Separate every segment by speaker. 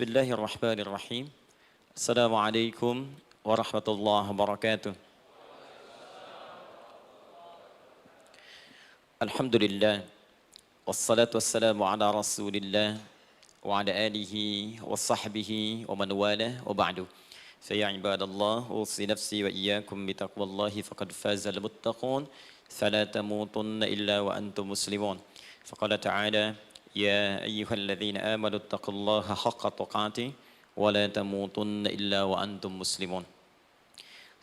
Speaker 1: Bismillahirrahmanirrahim. Assalamualaikum warahmatullahi wabarakatuh. Alhamdulillah. Wassalatu wassalamu ala rasulillah wa ala alihi wa sahbihi wa man wala wa ba'du. Faya ibadallah, usi nafsi wa iyyakum bitaqwallahi faqad fazal muttaqun. Fala tamutunna illa wa antum muslimun. Faqala ta'ala, ya ayyuhalladzina amanu taqullaha haqqa tuqatih wa la tamutunna illa wa antum muslimun.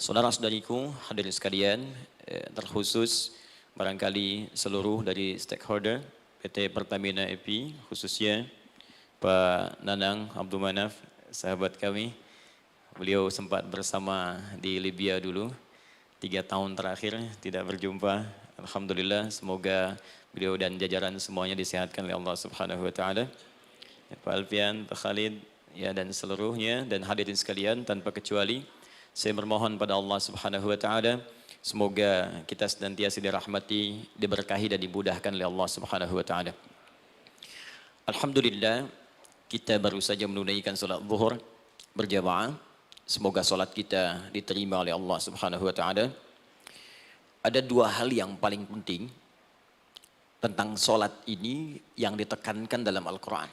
Speaker 1: Saudara-saudariku hadirin sekalian, terkhusus barangkali seluruh dari stakeholder PT Pertamina EP, khususnya Pak Nanang Abdul Manaf, sahabat kami. Beliau sempat bersama di Libya dulu, 3 tahun terakhir tidak berjumpa. Alhamdulillah, semoga beliau dan jajaran semuanya disehatkan oleh Allah Subhanahu wa taala. Ya, Pak Alfian, Pak Khalid, ya dan seluruhnya dan hadirin sekalian tanpa kecuali, saya bermohon pada Allah Subhanahu wa taala semoga kita senantiasa dirahmati, diberkahi dan dimudahkan oleh Allah Subhanahu wa taala. Alhamdulillah, kita baru saja menunaikan salat zuhur berjamaah. Semoga salat kita diterima oleh Allah Subhanahu wa taala. Ada 2 hal yang paling penting tentang solat ini yang ditekankan dalam Al-Quran.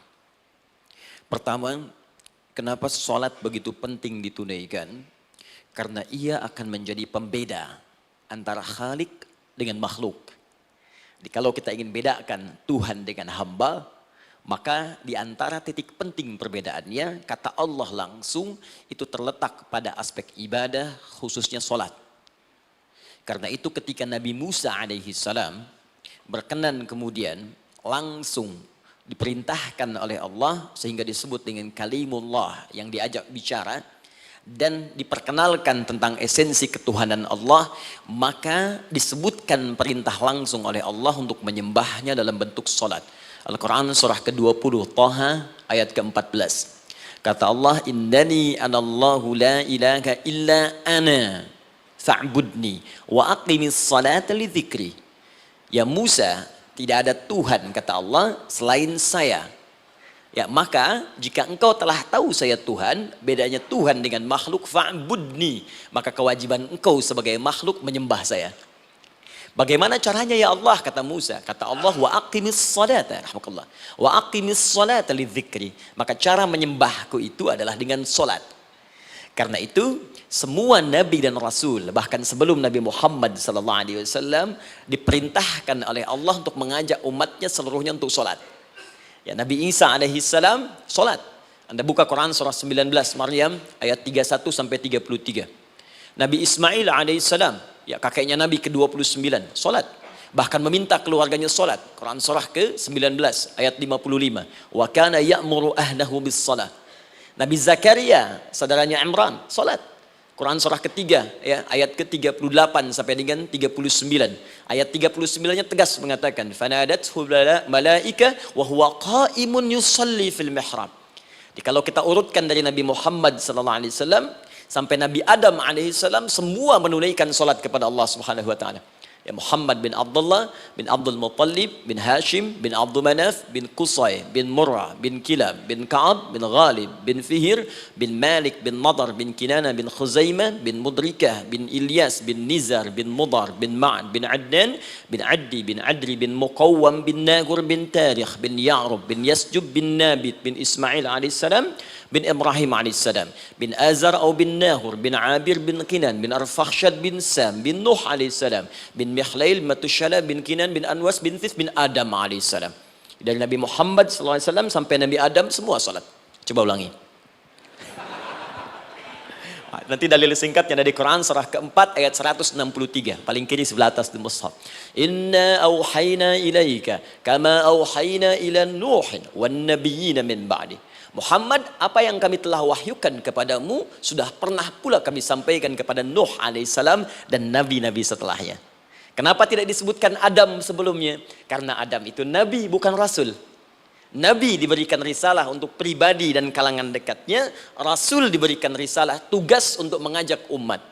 Speaker 1: Pertama, kenapa solat begitu penting ditunaikan? Karena ia akan menjadi pembeda antara Khalik dengan makhluk. Jadi kalau kita ingin bedakan Tuhan dengan hamba, maka di antara titik penting perbedaannya, kata Allah langsung itu terletak pada aspek ibadah, khususnya solat. Karena itu ketika Nabi Musa alaihi salam berkenan kemudian langsung diperintahkan oleh Allah sehingga disebut dengan kalimullah yang diajak bicara dan diperkenalkan tentang esensi ketuhanan Allah, maka disebutkan perintah langsung oleh Allah untuk menyembahnya dalam bentuk salat. Al-Quran surah ke-20 Taha ayat ke-14. Kata Allah, innani anallahu la ilaha illa ana fa'budni wa aqimis salata li dzikri. Ya Musa, tidak ada Tuhan kata Allah selain saya. Ya maka jika engkau telah tahu saya Tuhan, bedanya Tuhan dengan makhluk, fa'budni, maka kewajiban engkau sebagai makhluk menyembah saya. Bagaimana caranya ya Allah, kata Musa? Kata Allah, wa aqimis salata, rahmatullah, wa aqimis salata li dzikri. Maka cara menyembahku itu adalah dengan salat. Karena itu semua nabi dan rasul, bahkan sebelum Nabi Muhammad SAW, diperintahkan oleh Allah untuk mengajak umatnya seluruhnya untuk sholat. Ya, Nabi Isa alaihissalam sholat. Anda buka Quran surah 19 Maryam ayat 31 sampai 33. Nabi Ismail alaihissalam, ya kakeknya Nabi ke-29, sholat. Bahkan meminta keluarganya sholat. Quran surah ke-19 ayat 55. Wa kana ya'muru ahlahu bis salah. Nabi Zakaria, saudaranya Imran, salat. Quran surah ketiga, ya, ayat ke-38 sampai dengan 39. Ayat 39-nya tegas mengatakan, "Fanadathu malaika wa huwa qa'imun yusalli fil mihrab." Jadi kalau kita urutkan dari Nabi Muhammad sallallahu alaihi wasallam sampai Nabi Adam alaihi salam, semua menunaikan salat kepada Allah Subhanahu wa taala. Ya Muhammad bin Abdullah bin Abdul Muttalib bin Hashim bin Abdul Manaf bin Qusay bin Murrah bin Kilab bin Ka'ab bin Ghalib bin Fihir bin Malik bin Nadar bin Kinana bin Khuzaimah bin Mudrikah bin Ilyas bin Nizar bin Mudar bin Ma'ad bin Adnan bin Addi bin Adri bin Muqawwam bin Nagur bin Tarikh bin Ya'rub bin Yasjub bin Nabit bin Ismail alaihissalam bin Ibrahim alaihissalam bin Azar atau bin Nahur bin Abir bin Kinan bin Arfakhshad bin Sam bin Nuh alaihissalam bin Mihlail Matushala bin Kinan bin Anwas bin Thith bin Adam alaihissalam. Dari Nabi Muhammad SAW sampai Nabi Adam semua salat. Coba ulangi. Nanti dalil singkatnya dari Quran surah keempat ayat 163, paling kiri sebelah atas di mushaf. Inna auhayna ilaika kama auhayna ila Nuhin wan nabiyina min ba'di. Muhammad, apa yang kami telah wahyukan kepadamu sudah pernah pula kami sampaikan kepada Nuh alaihissalam dan nabi-nabi setelahnya. Kenapa tidak disebutkan Adam sebelumnya? Karena Adam itu nabi bukan rasul. Nabi diberikan risalah untuk pribadi dan kalangan dekatnya, rasul diberikan risalah tugas untuk mengajak umat.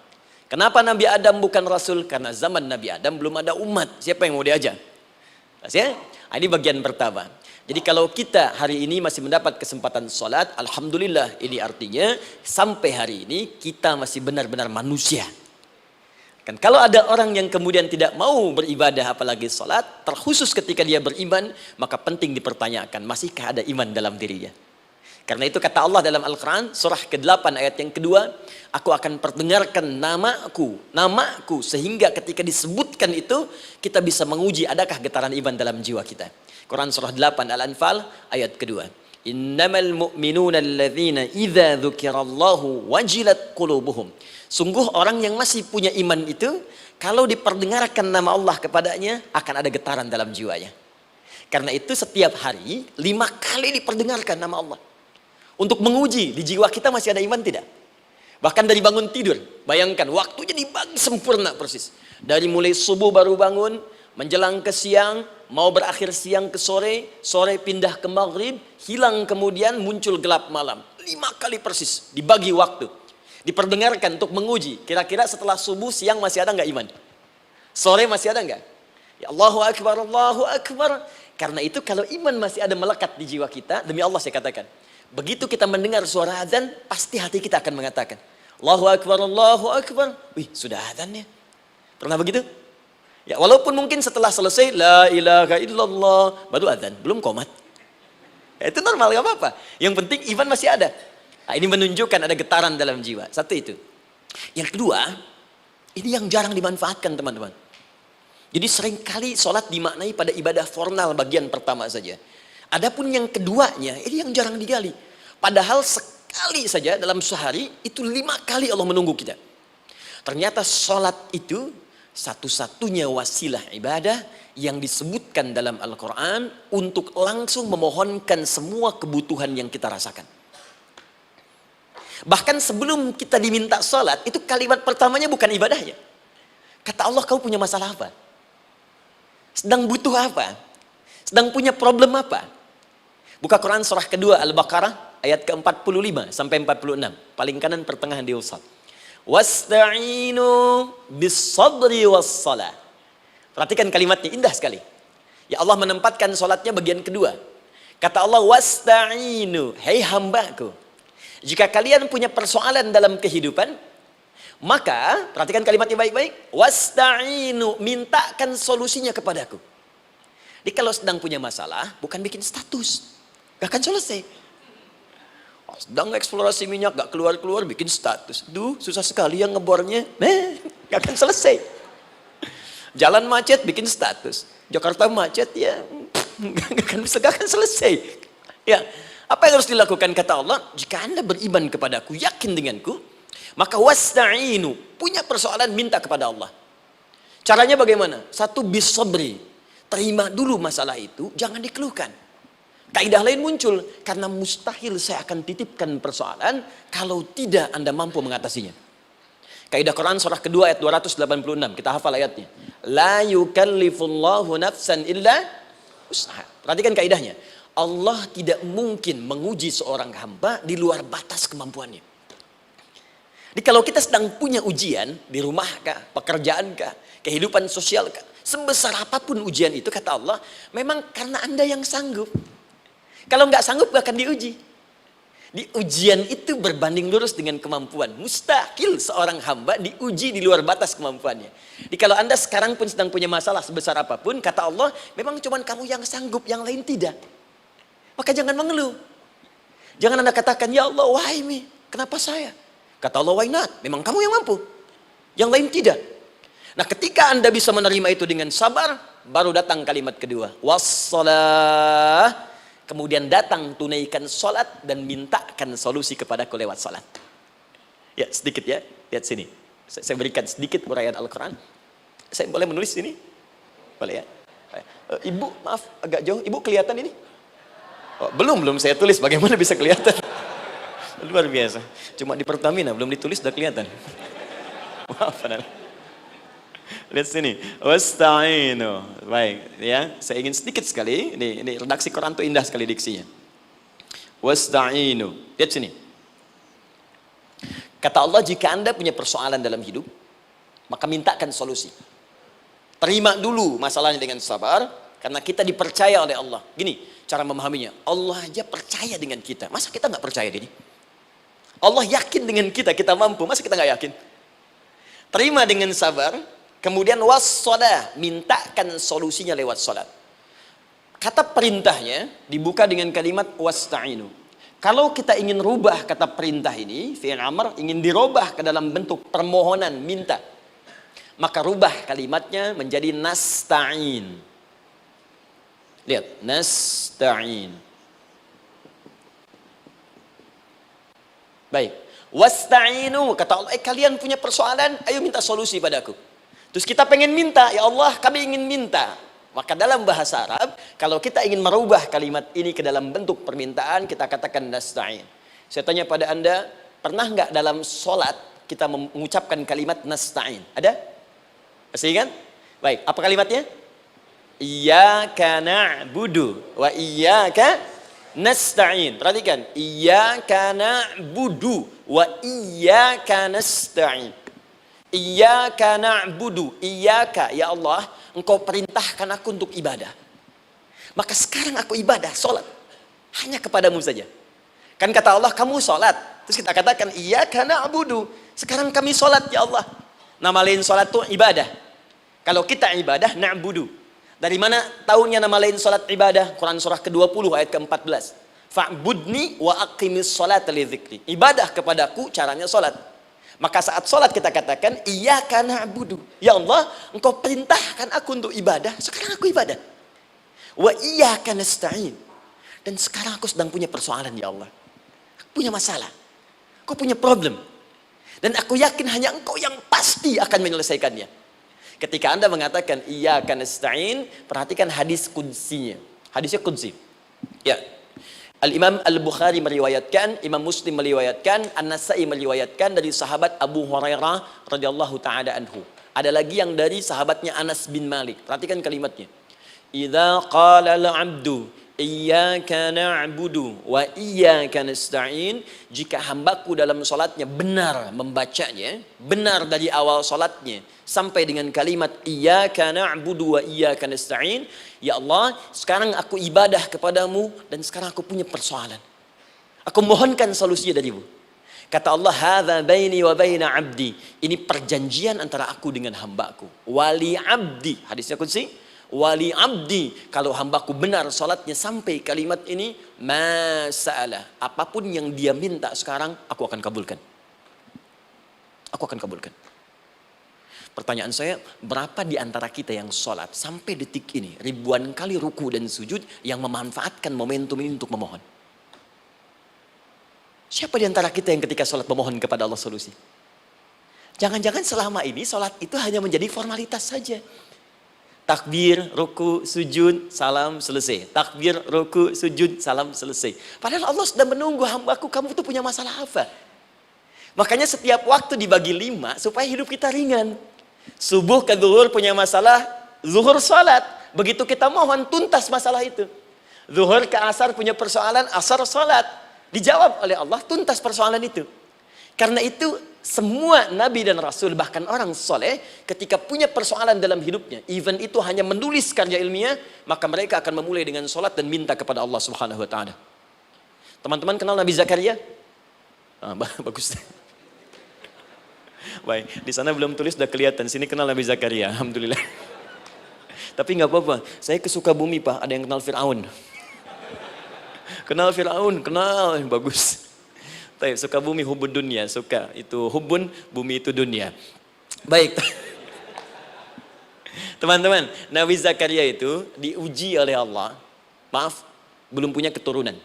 Speaker 1: Kenapa Nabi Adam bukan rasul? Karena zaman Nabi Adam belum ada umat. Siapa yang mau diajak? Ya? Ini bagian pertama. Jadi kalau kita hari ini masih mendapat kesempatan sholat, alhamdulillah, ini artinya sampai hari ini kita masih benar-benar manusia. Kan kalau ada orang yang kemudian tidak mau beribadah apalagi sholat, terkhusus ketika dia beriman, maka penting dipertanyakan, masihkah ada iman dalam dirinya? Karena itu kata Allah dalam Al-Quran, surah ke-8 ayat yang kedua, aku akan perdengarkan namaku, sehingga ketika disebutkan itu, kita bisa menguji adakah getaran iman dalam jiwa kita. Quran surah 8 Al-Anfal ayat kedua. Innamal mu'minuna alladzina idza dzukirallahu wajilat qulubuhum. Sungguh orang yang masih punya iman itu, kalau diperdengarkan nama Allah kepadanya, akan ada getaran dalam jiwanya. Karena itu setiap hari 5 kali diperdengarkan nama Allah. Untuk menguji di jiwa kita masih ada iman tidak? Bahkan dari bangun tidur, bayangkan waktunya dibagi sempurna persis. Dari mulai subuh baru bangun, menjelang ke siang, mau berakhir siang ke sore, sore pindah ke maghrib, hilang kemudian muncul gelap malam. 5 kali persis dibagi waktu. Diperdengarkan untuk menguji, kira-kira setelah subuh siang masih ada nggak iman? Sore masih ada nggak? Ya Allahu Akbar, Allahu Akbar. Karena itu kalau iman masih ada melekat di jiwa kita, demi Allah saya katakan, begitu kita mendengar suara azan, pasti hati kita akan mengatakan, Allahu Akbar, Allahu Akbar. Wih, sudah azannya. Pernah begitu? Ya, walaupun mungkin setelah selesai, La ilaha illallah, baru azan, belum qomat. Ya, itu normal, gak apa-apa. Yang penting iman masih ada. Nah, ini menunjukkan ada getaran dalam jiwa. Satu itu. Yang kedua, ini yang jarang dimanfaatkan teman-teman. Jadi seringkali sholat dimaknai pada ibadah formal bagian pertama saja. Adapun yang keduanya, ini yang jarang digali. Padahal sekali saja dalam sehari, itu 5 kali Allah menunggu kita. Ternyata sholat itu satu-satunya wasilah ibadah yang disebutkan dalam Al-Quran untuk langsung memohonkan semua kebutuhan yang kita rasakan. Bahkan sebelum kita diminta sholat, itu kalimat pertamanya bukan ibadahnya. Kata Allah, kau punya masalah apa? Sedang butuh apa? Sedang punya problem apa? Buka Quran surah kedua Al-Baqarah ayat ke-45 sampai 46. Paling kanan pertengahan di usad. Wasta'inu bis-sabri was-salah. Perhatikan kalimatnya, indah sekali. Ya Allah menempatkan sholatnya bagian kedua. Kata Allah, wasta'inu, hei hambaku, jika kalian punya persoalan dalam kehidupan, maka, perhatikan kalimatnya baik-baik, wasta'inu, mintakan solusinya kepadaku. Jadi kalau sedang punya masalah, bukan bikin status, gak akan selesai. Sedang eksplorasi minyak, gak keluar-keluar, bikin status. Duh, susah sekali yang ngebornya, gak akan selesai. Jalan macet, bikin status. Jakarta macet, ya, gak akan selesai. Ya, apa yang harus dilakukan kata Allah? Jika Anda beriman kepadaku, yakin denganku, maka wasta'inu, punya persoalan minta kepada Allah. Caranya bagaimana? Satu, bis-sabri, terima dulu masalah itu, jangan dikeluhkan. Kaidah lain muncul, karena mustahil saya akan titipkan persoalan kalau tidak Anda mampu mengatasinya. Kaidah Quran surah kedua ayat 286, kita hafal ayatnya. La yukallifullahu nafsan illa usaha. Perhatikan kaidahnya. Allah tidak mungkin menguji seorang hamba di luar batas kemampuannya. Jadi kalau kita sedang punya ujian di rumah kah, pekerjaan kah, kehidupan sosial kah, sebesar apapun ujian itu kata Allah, memang karena Anda yang sanggup. Kalau nggak sanggup gak akan diuji. Di ujian itu berbanding lurus dengan kemampuan. Mustahil seorang hamba diuji di luar batas kemampuannya. Jadi kalau Anda sekarang pun sedang punya masalah sebesar apapun, kata Allah, memang cuma kamu yang sanggup, yang lain tidak. Maka jangan mengeluh. Jangan Anda katakan, ya Allah, why me? Kenapa saya? Kata Allah, why not? Memang kamu yang mampu. Yang lain tidak. Nah, ketika Anda bisa menerima itu dengan sabar, baru datang kalimat kedua. Wassalah. Kemudian datang tunaikan sholat dan mintakan solusi kepadaku lewat sholat. Ya, sedikit ya. Lihat sini. Saya berikan sedikit uraian Al-Quran. Saya boleh menulis sini? Boleh ya? Ibu, maaf, agak jauh. Ibu kelihatan ini? Oh, belum saya tulis, bagaimana bisa kelihatan? Luar biasa. Cuma di Pertamina belum ditulis udah kelihatan. Maaf, lihat sini. Wasta'inu. Baik, ya. Saya ingin sedikit sekali. Ini redaksi Quran itu indah sekali diksinya. Wasta'inu. Lihat sini. Kata Allah, jika Anda punya persoalan dalam hidup, maka mintakan solusi. Terima dulu masalahnya dengan sabar, karena kita dipercaya oleh Allah. Gini, cara memahaminya. Allah aja percaya dengan kita. Masa kita nggak percaya diri? Allah yakin dengan kita, kita mampu. Masa kita nggak yakin? Terima dengan sabar. Kemudian wassalah, mintakan solusinya lewat salat. Kata perintahnya dibuka dengan kalimat wasta'inu. Kalau kita ingin rubah kata perintah ini, fi'il amr, ingin dirubah ke dalam bentuk permohonan, minta, maka rubah kalimatnya menjadi nasta'in. Lihat, nasta'in. Baik. Wasta'inu, kata Allah, kalian punya persoalan, ayo minta solusi padaku. Terus kita pengen minta, ya Allah, kami ingin minta. Maka dalam bahasa Arab, kalau kita ingin merubah kalimat ini ke dalam bentuk permintaan, kita katakan nasta'in. Saya tanya pada Anda, pernah nggak dalam sholat kita mengucapkan kalimat nasta'in? Ada? Masih ingat? Baik, apa kalimatnya? Iyyaka na'budu wa iyyaka nasta'in. Perhatikan, iyyaka na'budu wa iyyaka nasta'in. Iyyaka na'budu, iyyaka, ya Allah, Engkau perintahkan aku untuk ibadah. Maka sekarang aku ibadah, sholat. Hanya kepadamu saja. Kan kata Allah, kamu sholat. Terus kita katakan, iyyaka na'budu. Sekarang kami sholat, ya Allah. Nama lain sholat itu ibadah. Kalau kita ibadah, na'budu. Dari mana tahunnya nama lain sholat ibadah? Quran surah ke-20 ayat ke-14. Fa'budni wa aqimis sholata li dzikri. Ibadah kepadaku, caranya sholat. Maka saat sholat kita katakan, iyyaka na'budu. Ya Allah, Engkau perintahkan aku untuk ibadah. Sekarang aku ibadah. Wa iyyaka nasta'in. Dan sekarang aku sedang punya persoalan, ya Allah. Aku punya masalah. Aku punya problem. Dan aku yakin hanya Engkau yang pasti akan menyelesaikannya. Ketika Anda mengatakan, iyyaka nasta'in, perhatikan hadis qudsinya. Hadisnya qudsi. Ya. Al-Imam Al-Bukhari meriwayatkan, Imam Muslim meriwayatkan, An-Nasai meriwayatkan dari sahabat Abu Hurairah radhiyallahu taala anhu. Ada lagi yang dari sahabatnya Anas bin Malik. Perhatikan kalimatnya. Idza qala al-'abdu iyyaka na'budu wa iyyaka nasta'in, jika hambaku dalam salatnya benar membacanya, benar dari awal salatnya sampai dengan kalimat iyyaka na'budu wa iyyaka nasta'in, ya Allah, sekarang aku ibadah kepadamu dan sekarang aku punya persoalan. Aku mohonkan solusinya darimu. Kata Allah, hadza baini wa baina 'abdi. Ini perjanjian antara aku dengan hambaku. Wali 'abdi. Hadisnya qudsi. Wali 'abdi, kalau hambaku benar salatnya sampai kalimat ini, masalah, apapun yang dia minta sekarang, aku akan kabulkan. Aku akan kabulkan. Pertanyaan saya, berapa di antara kita yang sholat sampai detik ini, ribuan kali ruku dan sujud, yang memanfaatkan momentum ini untuk memohon? Siapa di antara kita yang ketika sholat memohon kepada Allah solusi? Jangan-jangan selama ini sholat itu hanya menjadi formalitas saja. Takbir, ruku, sujud, salam, selesai. Takbir, ruku, sujud, salam, selesai. Padahal Allah sudah menunggu hambaku, kamu tuh punya masalah apa? Makanya setiap waktu dibagi 5 supaya hidup kita ringan. Subuh ke zuhur punya masalah, zuhur salat. Begitu kita mohon, tuntas masalah itu. Zuhur ke asar punya persoalan, asar salat. Dijawab oleh Allah, tuntas persoalan itu. Karena itu semua nabi dan rasul, bahkan orang soleh, ketika punya persoalan dalam hidupnya, even itu hanya menulis karya ilmiah, maka mereka akan memulai dengan sholat dan minta kepada Allah Subhanahu Wa Taala. Teman-teman kenal Nabi Zakaria? Bagus. Baik, di sana belum tulis, sudah kelihatan. Sini kenal Nabi Zakaria, alhamdulillah. Tapi nggak apa-apa. Saya ke Sukabumi, Pak. Ada yang kenal Fir'aun. Kenal Fir'aun, kenal, bagus. Sukabumi hubun dunia, suka itu hubun, bumi itu dunia. Baik. Teman-teman, Nabi Zakaria itu diuji oleh Allah. Maaf, belum punya keturunan.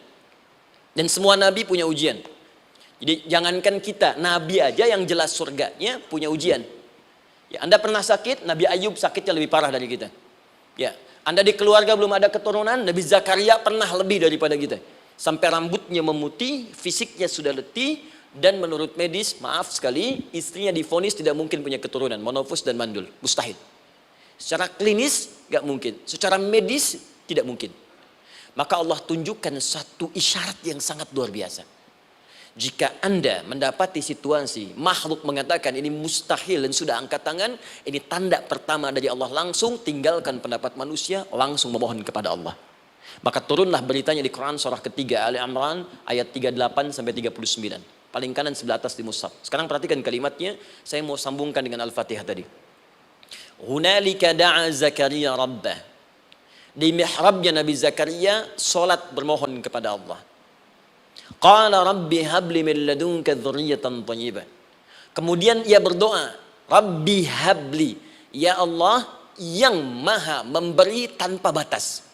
Speaker 1: Dan semua nabi punya ujian. Jadi jangankan kita, nabi aja yang jelas surganya punya ujian. Ya, Anda pernah sakit, Nabi Ayub sakitnya lebih parah dari kita. Ya, Anda di keluarga belum ada keturunan, Nabi Zakaria pernah lebih daripada kita. Sampai rambutnya memutih, fisiknya sudah letih, dan menurut medis, maaf sekali, istrinya divonis tidak mungkin punya keturunan, monofus dan mandul, mustahil. Secara klinis, gak mungkin. Secara medis, tidak mungkin. Maka Allah tunjukkan satu isyarat yang sangat luar biasa. Jika Anda mendapati situasi, makhluk mengatakan ini mustahil dan sudah angkat tangan, ini tanda pertama dari Allah, langsung tinggalkan pendapat manusia, langsung memohon kepada Allah. Maka turunlah beritanya di Quran surah ketiga Ali Imran ayat 38 sampai 39. Paling kanan sebelah atas di mushaf. Sekarang perhatikan kalimatnya, saya mau sambungkan dengan Al-Fatihah tadi. Hunalika da'a Zakaria rabbah. Di mihrabnya Nabi Zakaria salat bermohon kepada Allah. Qala rabbi habli min ladunka dzurriyyatan thayyibah. Kemudian ia berdoa, Rabbi habli, ya Allah yang maha memberi tanpa batas.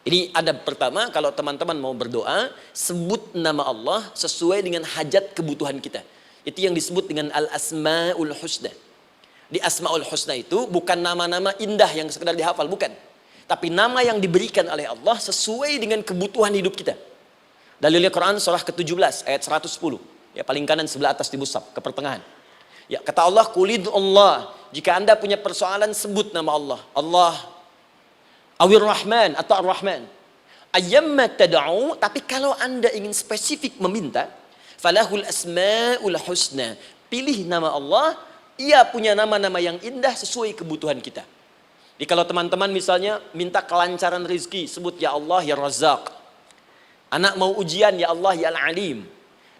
Speaker 1: Ini adab pertama, kalau teman-teman mau berdoa, sebut nama Allah sesuai dengan hajat kebutuhan kita. Itu yang disebut dengan al-asma'ul husna. Di asma'ul husna itu bukan nama-nama indah yang sekedar dihafal, bukan. Tapi nama yang diberikan oleh Allah sesuai dengan kebutuhan hidup kita. Dalilnya Quran surah ke-17 ayat 110. Ya, paling kanan sebelah atas di mushaf, ke pertengahan. Ya, kata Allah, Qulid Allah. Jika Anda punya persoalan, sebut nama Allah. Allah Awir Rahman atau Ar-Rahman. Ayyamma tad'u, tapi kalau Anda ingin spesifik meminta, falahul asmaul husna. Pilih nama Allah, ia punya nama-nama yang indah sesuai kebutuhan kita. Jadi kalau teman-teman misalnya minta kelancaran rezeki, sebut ya Allah ya Razzaq. Anak mau ujian, ya Allah ya Al-Alim.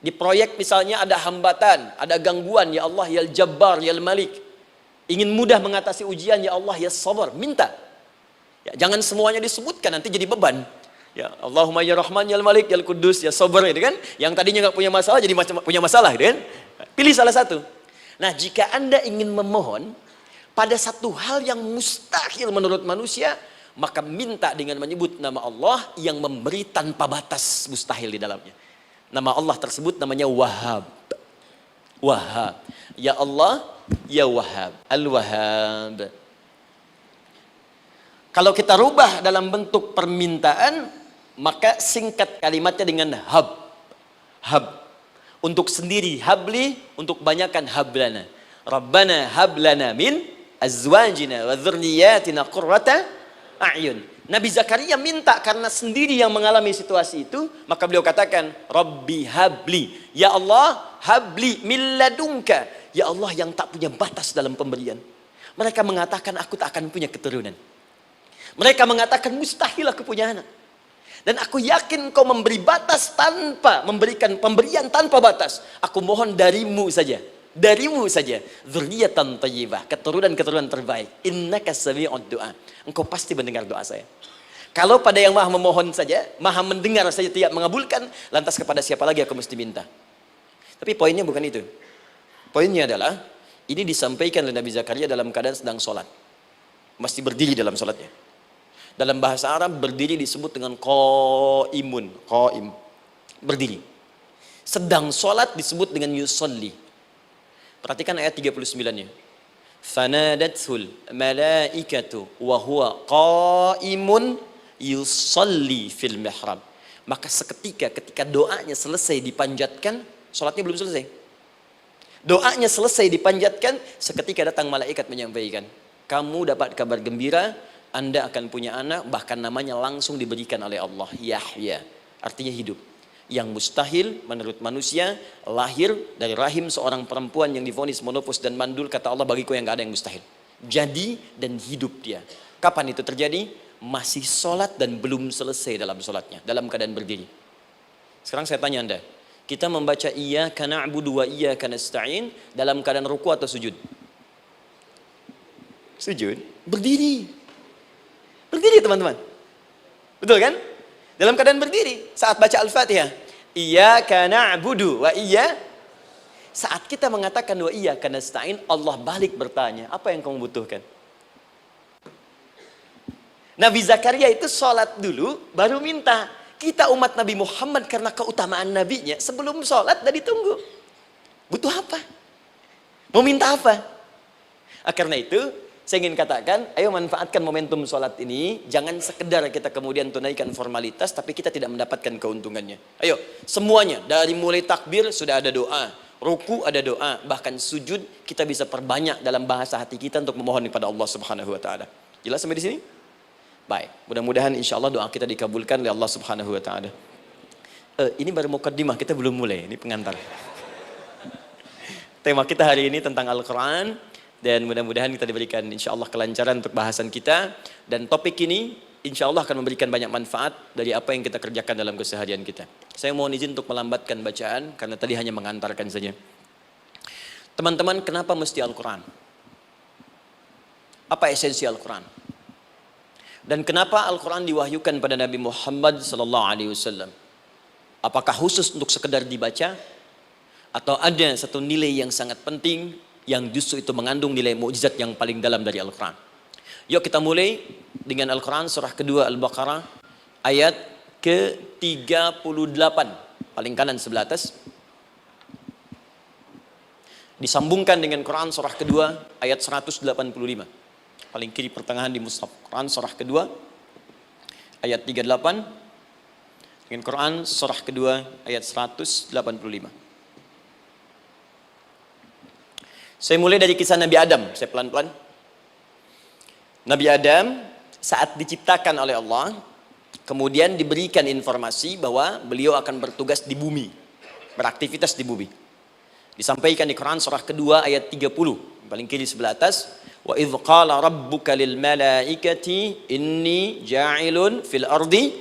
Speaker 1: Di proyek misalnya ada hambatan, ada gangguan, ya Allah ya Al-Jabbar ya Al-Malik. Ingin mudah mengatasi ujian, ya Allah ya Sabar. Minta. Ya, jangan semuanya disebutkan, nanti jadi beban. Ya, Allahumma ya Rahman ya Al-Malik ya Al-Quddus ya Sabar, gitu kan? Yang tadinya nggak punya masalah jadi punya masalah, gitu kan? Pilih salah satu. Nah, jika Anda ingin memohon pada satu hal yang mustahil menurut manusia, maka minta dengan menyebut nama Allah yang memberi tanpa batas, mustahil di dalamnya. Nama Allah tersebut namanya Wahhab. Wahhab. Ya Allah, ya Wahhab. Al-Wahhab. Kalau kita rubah dalam bentuk permintaan, maka singkat kalimatnya dengan hab. Hab. Untuk sendiri habli, untuk banyakkan hablana. Rabbana hablana min azwajina wa dzurriyyatina qurrata a'yun. Nabi Zakaria minta karena sendiri yang mengalami situasi itu, maka beliau katakan, Rabbi habli. Ya Allah, habli min ladunka. Ya Allah yang tak punya batas dalam pemberian. Mereka mengatakan aku tak akan punya keturunan. Mereka mengatakan mustahil aku punya anak. Dan aku yakin kau memberi batas tanpa memberikan pemberian tanpa batas. Aku mohon darimu saja. Darimu saja. Dzurriyyatan thayyibah, keturunan-keturunan terbaik. Innaka sami'ud du'a. Engkau pasti mendengar doa saya. Kalau pada yang maha memohon saja, maha mendengar saja tidak mengabulkan, lantas kepada siapa lagi aku mesti minta? Tapi poinnya bukan itu. Poinnya adalah ini disampaikan oleh Nabi Zakaria dalam keadaan sedang sholat. Masih berdiri dalam sholatnya. Dalam bahasa Arab berdiri disebut dengan qaimun, qaim, berdiri. Sedang sholat disebut dengan yusolli. Perhatikan ayat 39-nya. Fanadatul malaikatu wa huwa qaimun yusolli fil mihrab. Maka seketika ketika doanya selesai dipanjatkan, sholatnya belum selesai. Doanya selesai dipanjatkan, seketika datang malaikat menyampaikan, kamu dapat kabar gembira, Anda akan punya anak, bahkan namanya langsung diberikan oleh Allah, Yahya, artinya hidup. Yang mustahil menurut manusia, lahir dari rahim seorang perempuan yang divonis monopos dan mandul, kata Allah, bagiku yang gak ada yang mustahil. Jadi dan hidup dia. Kapan itu terjadi? Masih sholat dan belum selesai dalam sholatnya, dalam keadaan berdiri. Sekarang saya tanya Anda, kita membaca iyyaka na'budu wa iyyaka nasta'in dalam keadaan ruku atau sujud? Sujud, berdiri. Berdiri teman-teman. Betul kan? Dalam keadaan berdiri saat baca Al-Fatihah. Iyyaka na'budu wa saat kita mengatakan wa iyyaka nasta'in, Allah balik bertanya, apa yang kamu butuhkan? Nabi Zakaria itu sholat dulu baru minta. Kita umat Nabi Muhammad karena keutamaan nabinya, sebelum sholat udah ditunggu. Butuh apa? Mau minta apa? Karena itu saya ingin katakan, ayo manfaatkan momentum sholat ini. Jangan sekedar kita kemudian tunaikan formalitas, tapi kita tidak mendapatkan keuntungannya. Ayo, semuanya. Dari mulai takbir sudah ada doa. Ruku ada doa. Bahkan sujud kita bisa perbanyak dalam bahasa hati kita untuk memohon kepada Allah Subhanahu Wa Taala. Jelas sampai di sini? Baik. Mudah-mudahan insya Allah doa kita dikabulkan oleh Allah Subhanahu Wa Taala. Ini baru mukaddimah, kita belum mulai. Ini pengantar. Tema kita hari ini tentang Al-Quran. Dan mudah-mudahan kita diberikan insya Allah kelancaran untuk bahasan kita. Dan topik ini insya Allah akan memberikan banyak manfaat dari apa yang kita kerjakan dalam keseharian kita. Saya mohon izin untuk melambatkan bacaan, karena tadi hanya mengantarkan saja. Teman-teman, kenapa mesti Al-Quran? Apa esensi Al-Quran? Dan kenapa Al-Quran diwahyukan pada Nabi Muhammad SAW? Apakah khusus untuk sekedar dibaca? Atau ada satu nilai yang sangat penting yang justru itu mengandung nilai mukjizat yang paling dalam dari Al-Quran? Yuk kita mulai dengan Al-Quran surah kedua Al-Baqarah ayat ke-38, paling kanan sebelah atas. Disambungkan dengan Quran surah kedua ayat 185, paling kiri pertengahan di mushaf. Quran surah kedua ayat 38 dengan Quran surah kedua ayat 185. Saya mulai dari kisah Nabi Adam, saya pelan-pelan. Nabi Adam saat diciptakan oleh Allah, kemudian diberikan informasi bahwa beliau akan bertugas di bumi, beraktivitas di bumi. Disampaikan di Quran surah kedua ayat 30, paling kiri sebelah atas. Wa idh qala rabbuka lil malaikati inni ja'ilun fil ardi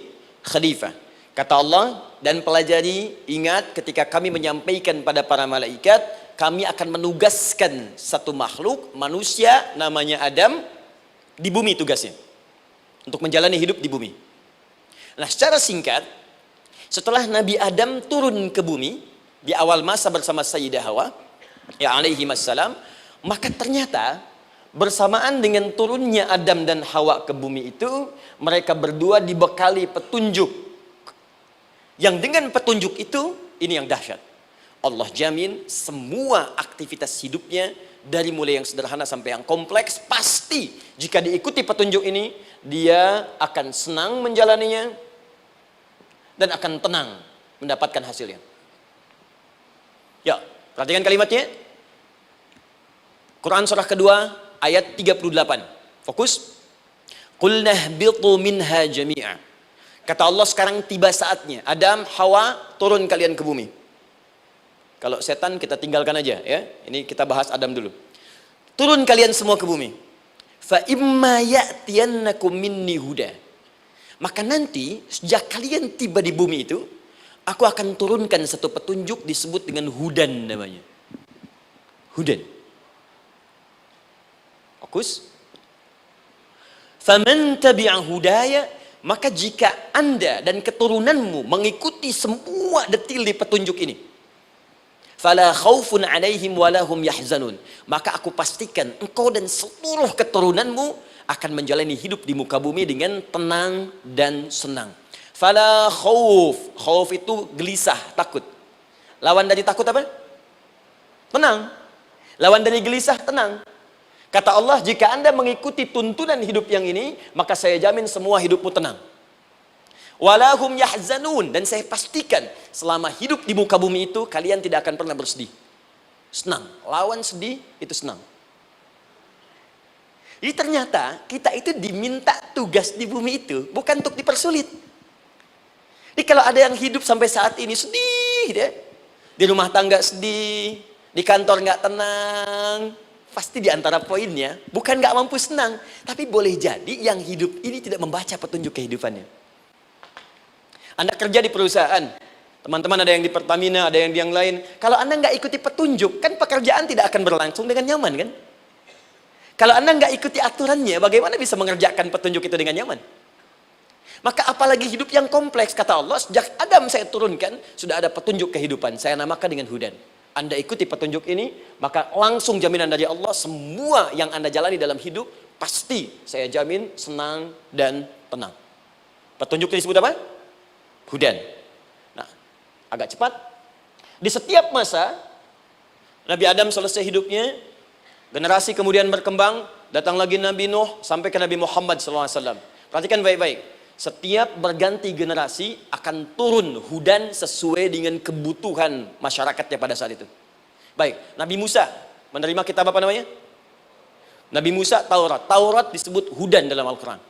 Speaker 1: khalifah. Kata Allah, dan pelajari, ingat ketika kami menyampaikan pada para malaikat, kami akan menugaskan satu makhluk, manusia namanya Adam, di bumi tugasnya, untuk menjalani hidup di bumi. Nah, secara singkat, setelah Nabi Adam turun ke bumi di awal masa bersama Sayyidah Hawa, ya alaihi wassalam, maka ternyata bersamaan dengan turunnya Adam dan Hawa ke bumi itu, mereka berdua dibekali petunjuk. Yang dengan petunjuk itu, ini yang dahsyat. Allah jamin semua aktivitas hidupnya, dari mulai yang sederhana sampai yang kompleks, pasti jika diikuti petunjuk ini, dia akan senang menjalaninya dan akan tenang mendapatkan hasilnya. Ya, perhatikan kalimatnya. Quran surah kedua ayat 38. Fokus. Qul nahbitu minha jami'a. Kata Allah, sekarang tiba saatnya. Adam, Hawa, turun kalian ke bumi. Kalau setan kita tinggalkan aja ya. Ini kita bahas Adam dulu. Turun kalian semua ke bumi. Fa imma ya'tiyannakum minni huda. Maka nanti sejak kalian tiba di bumi itu, aku akan turunkan satu petunjuk disebut dengan hudan namanya. Hudan. Fokus. Faman tabi'a hudaya, maka jika Anda dan keturunanmu mengikuti semua detil di petunjuk ini, fala khaufun alaihim walahum yahzanun, maka aku pastikan engkau dan seluruh keturunanmu akan menjalani hidup di muka bumi dengan tenang dan senang. Fala khauf, khauf itu gelisah, takut. Lawan dari takut apa? Tenang. Lawan dari gelisah, tenang. Kata Allah, jika Anda mengikuti tuntunan hidup yang ini, maka saya jamin semua hidupmu tenang. Walahum yahzanun, dan saya pastikan selama hidup di muka bumi itu kalian tidak akan pernah bersedih. Senang, lawan sedih itu senang. Jadi ternyata kita itu diminta tugas di bumi itu bukan untuk dipersulit. Jadi kalau ada yang hidup sampai saat ini sedih deh, di rumah tangga sedih, di kantor nggak tenang, pasti di antara poinnya bukan nggak mampu senang, tapi boleh jadi yang hidup ini tidak membaca petunjuk kehidupannya. Anda kerja di perusahaan, teman-teman ada yang di Pertamina, ada yang di yang lain. Kalau Anda nggak ikuti petunjuk, kan pekerjaan tidak akan berlangsung dengan nyaman kan? Kalau Anda nggak ikuti aturannya, bagaimana bisa mengerjakan petunjuk itu dengan nyaman? Maka apalagi hidup yang kompleks, kata Allah, sejak Adam saya turunkan, sudah ada petunjuk kehidupan, saya namakan dengan hudan. Anda ikuti petunjuk ini, maka langsung jaminan dari Allah, semua yang Anda jalani dalam hidup, pasti saya jamin senang dan tenang. Petunjuk ini disebut apa? Hudan. Nah, agak cepat. Di setiap masa Nabi Adam selesai hidupnya, generasi kemudian berkembang, datang lagi Nabi Nuh sampai ke Nabi Muhammad SAW. Perhatikan baik-baik. Setiap berganti generasi akan turun hudan sesuai dengan kebutuhan masyarakatnya pada saat itu. Baik, Nabi Musa menerima kitab apa namanya? Nabi Musa Taurat. Taurat disebut hudan dalam Al-Quran.